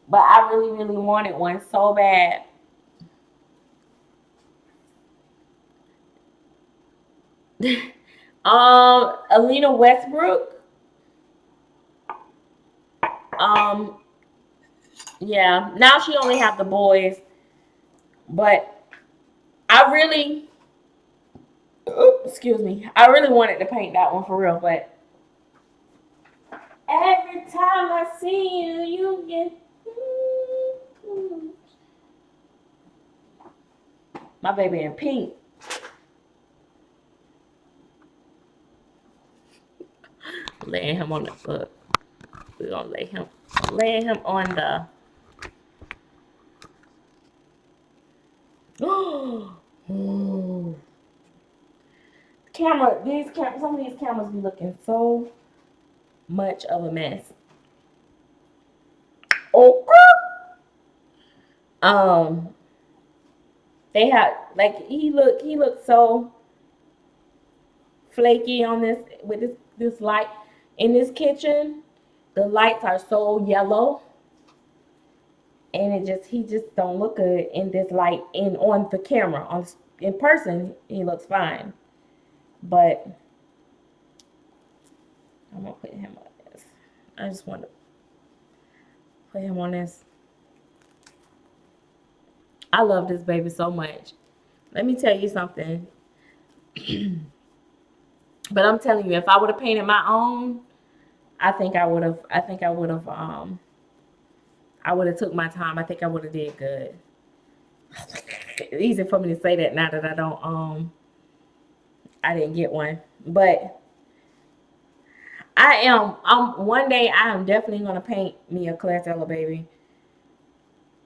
but I really really wanted one so bad. Alina Westbrook. Um, yeah. Now she only have the boys, but I really, excuse me, I really wanted to paint that one for real, but every time I see you, you get. My baby in pink. Laying him on the foot. We're gonna lay him on the. Oh, some of these cameras be looking so much of a mess. Oh, um, they have like he looked so flaky on this with this light in this kitchen. The lights are so yellow, and he just don't look good in this light. In on the camera, on in person, he looks fine, but I'm gonna put him on this. I just want to put him on this. I love this baby so much. Let me tell you something. But I'm telling you, if I would have painted my own, I think I would have. I think I would have. I would have took my time. I think I would have did good. It's easy for me to say that now that I don't. I didn't get one, but I am. One day I am definitely gonna paint me a Clairtella baby,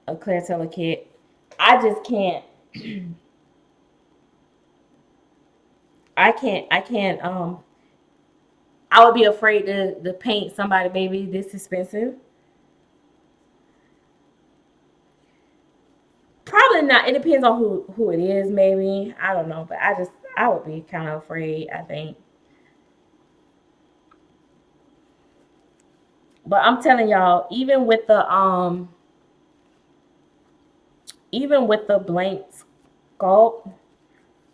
a Clairtella kit. I just can't. I can't. I can't. I would be afraid to paint somebody baby this expensive. Probably not. It depends on who it is. Maybe I don't know, but I would be kind of afraid. I think. But I'm telling y'all, even with the blank sculpt,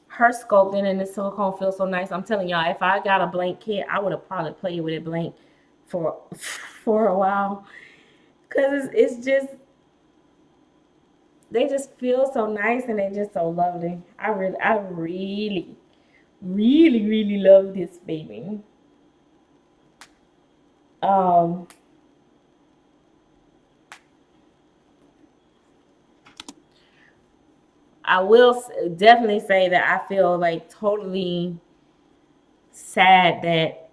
her sculpting and the silicone feels so nice. I'm telling y'all, if I got a blank kit, I would have probably played with it blank for for a while, cause it's just they just feel so nice and they're just so lovely. I really love this baby. Um, I will definitely say that I feel like totally sad that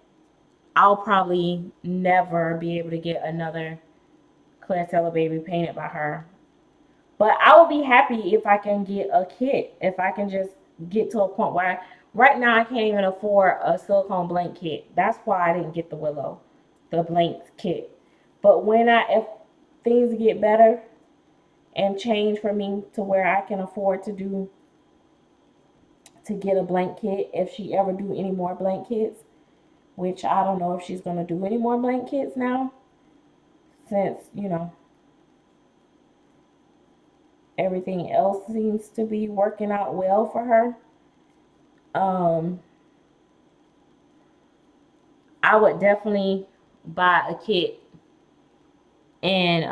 I'll probably never be able to get another Clairtella baby painted by her. But I will be happy if I can get a kit. If I can just get to a point where right now I can't even afford a silicone blank kit. That's why I didn't get the Willow, the blank kit. But if things get better and change for me to where I can afford to get a blank kit, if she ever do any more blank kits, which I don't know if she's gonna do any more blank kits now, since everything else seems to be working out well for her. Um, I would definitely buy a kit and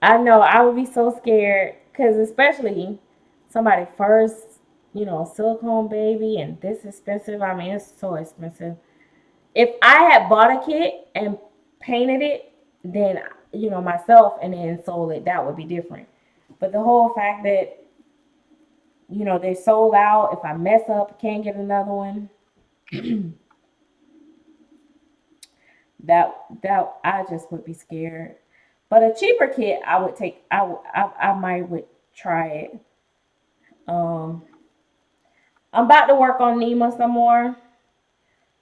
I know I would be so scared because especially somebody first, silicone baby and this expensive. I mean, it's so expensive. If I had bought a kit and painted it, then myself and then sold it, that would be different. But the whole fact that they sold out. If I mess up, can't get another one. That I just would be scared. But a cheaper kit, I would take. I might would try it. Um, I'm about to work on Nema some more.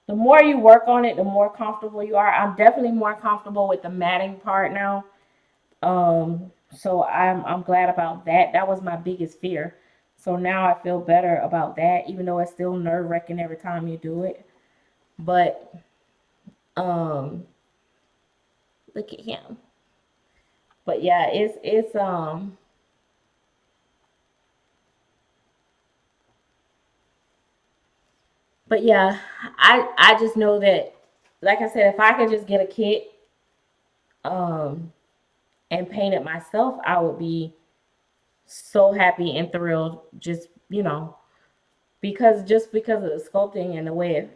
The more you work on it, the more comfortable you are. I'm definitely more comfortable with the matting part now. So I'm glad about that. That was my biggest fear. So now I feel better about that, even though it's still nerve wracking every time you do it. But um, look at him. But yeah, it's. But yeah, I just know that, like I said, if I could just get a kit, um, and paint it myself, I would be so happy and thrilled. Just because of the sculpting and the way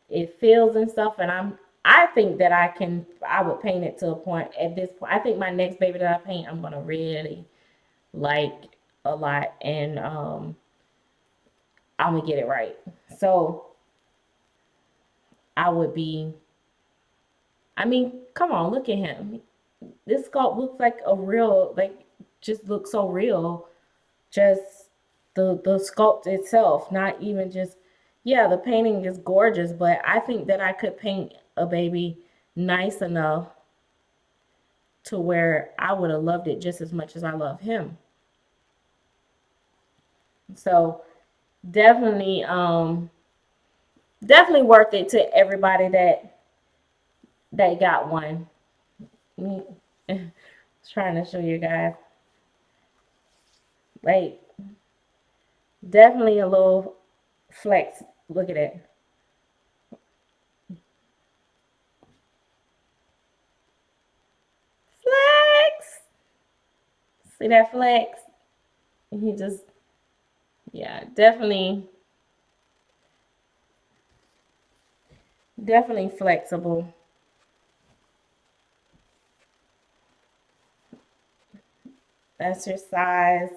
it feels and stuff, and I think that I would paint it to a point at this point. I think my next baby that I paint, I'm gonna really like a lot, and I'm gonna get it right. So I would be. I mean, come on, look at him. This sculpt looks like a real, like, just looks so real. Just the sculpt itself, not even just. Yeah, the painting is gorgeous, but I think that I could paint a baby nice enough to where I would have loved it just as much as I love him. So definitely, definitely worth it to everybody that got one. Trying to show you guys, like, definitely a little flex. Look at it. Flex. See that flex? He just, yeah, definitely flexible. That's your size.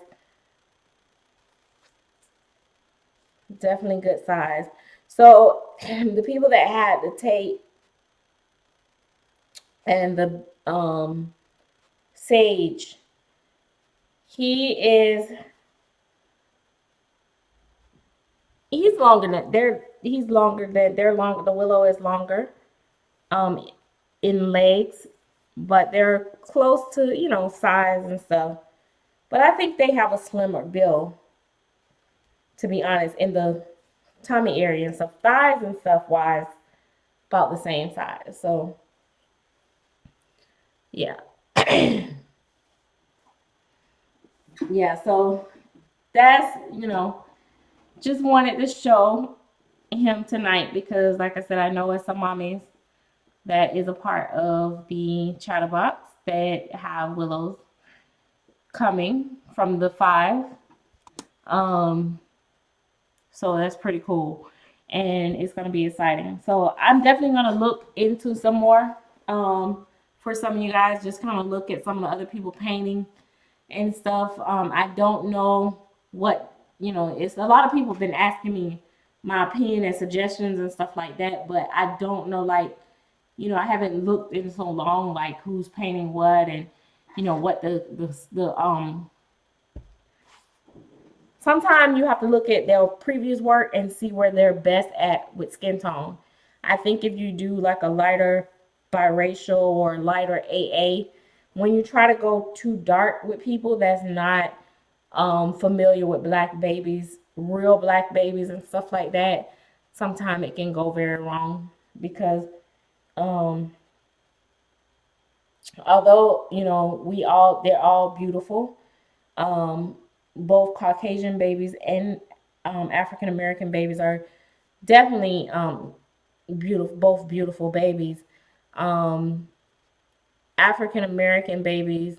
Definitely good size. So the people that had the tape and the sage, he is he's longer than they're longer. The willow is longer um in legs, but they're close to, size and stuff. But I think they have a slimmer build, to be honest, in the tummy area and stuff. Thighs and stuff wise, about the same size. So yeah. Yeah, so that's, just wanted to show him tonight because, like I said, I know it's some mommies that is a part of the Chatterbox that have willows coming from the 5. Um, so that's pretty cool, and it's gonna be exciting. So I'm definitely gonna look into some more for some of you guys. Just kind of look at some of the other people painting and stuff. I don't know what, it's a lot of people have been asking me my opinion and suggestions and stuff like that, but I don't know, like, I haven't looked in so long, like who's painting what, and what the sometimes you have to look at their previous work and see where they're best at with skin tone. I think if you do like a lighter biracial or lighter AA, when you try to go too dark with people that's not familiar with black babies, real black babies and stuff like that, sometimes it can go very wrong because um, although they're all beautiful, um, both Caucasian babies and African American babies are definitely beautiful, both beautiful babies. Um, African American babies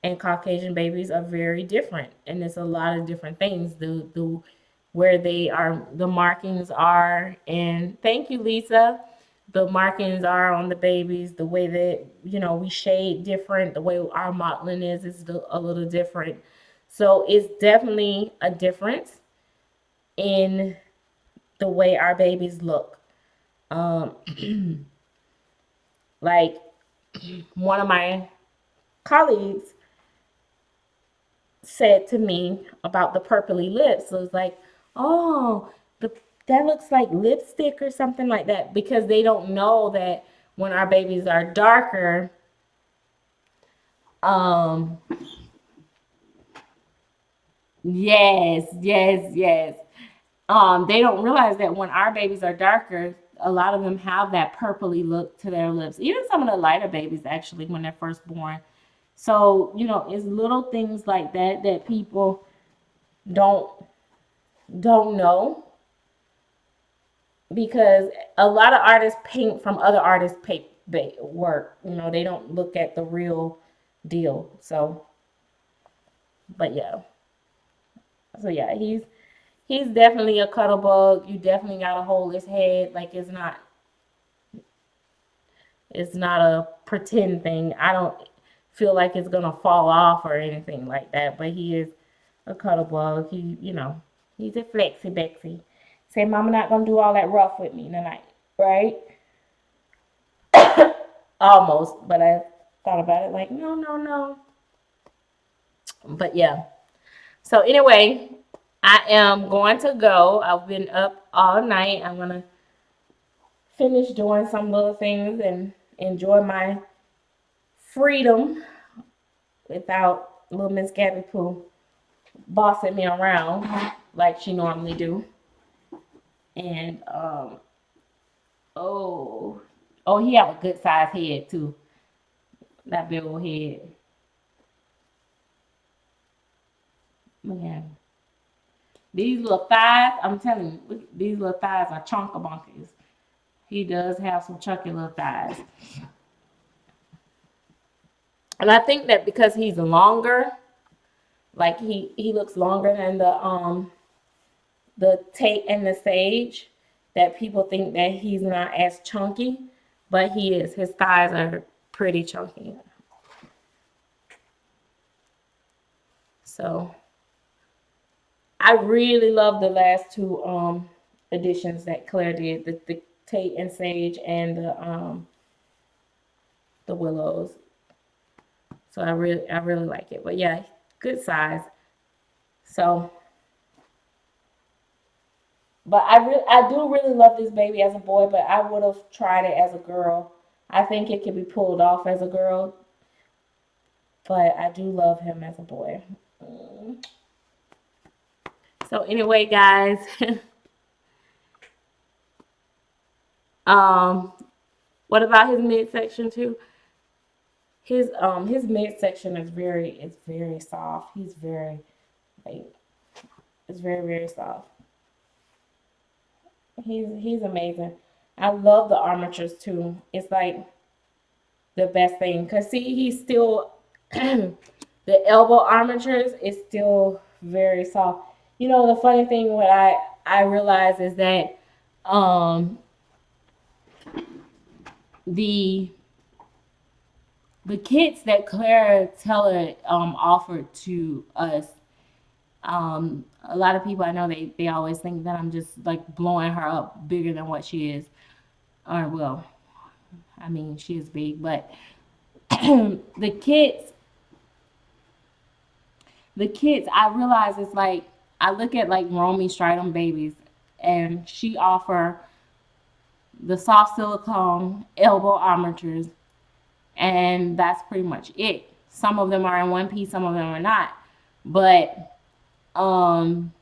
and Caucasian babies are very different, and there's a lot of different things. The where they are, the markings are, and thank you, Lisa. The markings are on the babies. The way that we shade different. The way our modeling is a little different. So it's definitely a difference in the way our babies look. Um, like one of my colleagues said to me about the purpley lips. So it's like, oh, the that looks like lipstick or something like that, because they don't know that when our babies are darker, um, yes. They don't realize that when our babies are darker, a lot of them have that purpley look to their lips. Even some of the lighter babies, actually, when they're first born. So, it's little things like that that people don't know, because a lot of artists paint from other artists' work. They don't look at the real deal. So, but yeah. So yeah, he's definitely a cuddle bug. You definitely gotta hold his head. Like, it's not a pretend thing. I don't feel like it's gonna fall off or anything like that. But he is a cuddle bug. He's a flexy Bexy. Say, Mama not gonna do all that rough with me tonight, right? Almost, but I thought about it like, no, no, no. But yeah. So anyway, I am going to go. I've been up all night. I'm gonna finish doing some little things and enjoy my freedom without little Miss Gabby Poo bossing me around like she normally do. And oh, he have a good size head too. That big old head. Look at him. These little thighs, I'm telling you, these little thighs are chonkabonkers. He does have some chunky little thighs. And I think that because he's longer, like he looks longer than the Tate and the Sage, that people think that he's not as chunky, but he is. His thighs are pretty chunky. So I really love the last two editions that Claire did, the Tate and Sage and the Willows. So I really like it. But yeah, good size. So but I do really love this baby as a boy, but I would have tried it as a girl. I think it can be pulled off as a girl, but I do love him as a boy. So anyway, guys, what about his midsection too? His midsection is very soft. He's very like it's very soft. He's amazing. I love the armatures too. It's like the best thing because see he's still the elbow armatures is still very soft. You know the funny thing what I realize is that um the the kits that Claire Teller offered to us, a lot of people I know they always think that I'm just like blowing her up bigger than what she is. Or well, I mean she is big, but the kits I realize it's like I look at like Romy Stridham babies and she offer the soft silicone elbow armatures and that's pretty much it. Some of them are in one piece, some of them are not. But when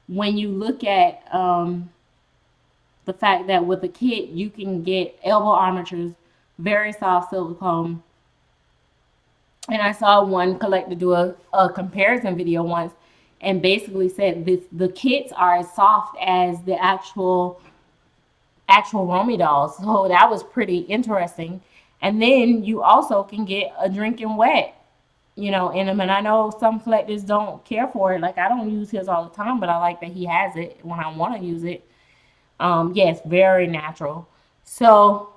you look at the fact that with a kit you can get elbow armatures, very soft silicone. And I saw one collector do a comparison video once and basically said the kits are as soft as the actual Romy dolls. So that was pretty interesting. And then you also can get a drinking wet, you know, in them. And I know some collectors don't care for it. Like I don't use his all the time, but I like that he has it when I want to use it. Yes, very natural. So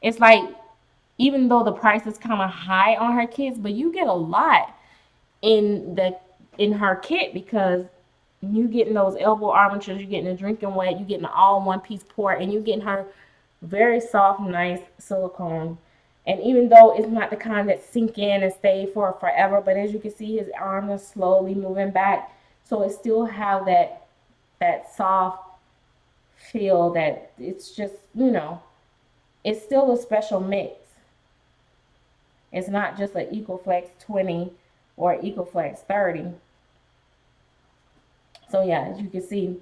it's like even though the price is kind of high on her kits, but you get a lot in her kit because you getting those elbow armatures, you getting a drinking wet, you getting an all one piece port, and you getting her very soft, nice silicone. And even though it's not the kind that sink in and stay for forever, but as you can see, his arms are slowly moving back, so it still have that soft feel that it's just it's still a special mix. It's not just an Ecoflex 20 or Ecoflex 30. So yeah, as you can see,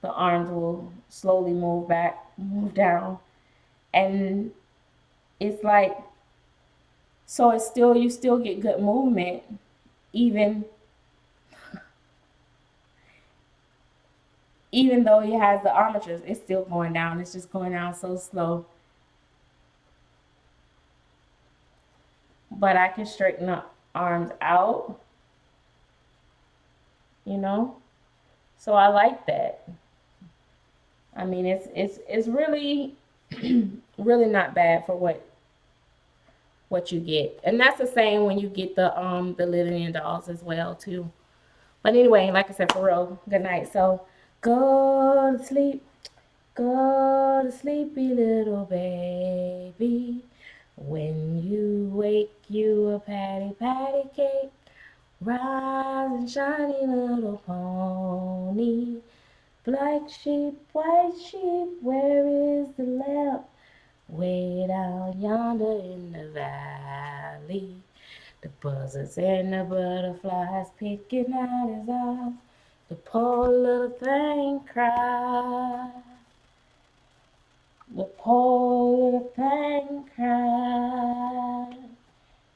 the arms will slowly move back, move down. And it's like, so it's still, you still get good movement, even though he has the armatures, it's still going down. It's just going down so slow. But I can straighten the arms out, you know? So I like that. I mean, it's really, really not bad for what you get. And that's the same when you get the Lillian dolls as well too. But anyway, like I said, for real, good night. So go to sleepy little baby. When you wake, you a patty cake. Rise and shiny little pony. Black sheep, white sheep, where is the lamp? Way down yonder in the valley, the buzzards and the butterflies picking out his eyes. The poor little thing cried. The poor little thing cried.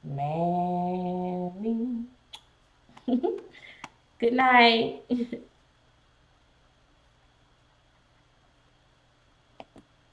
Mammy. Good night.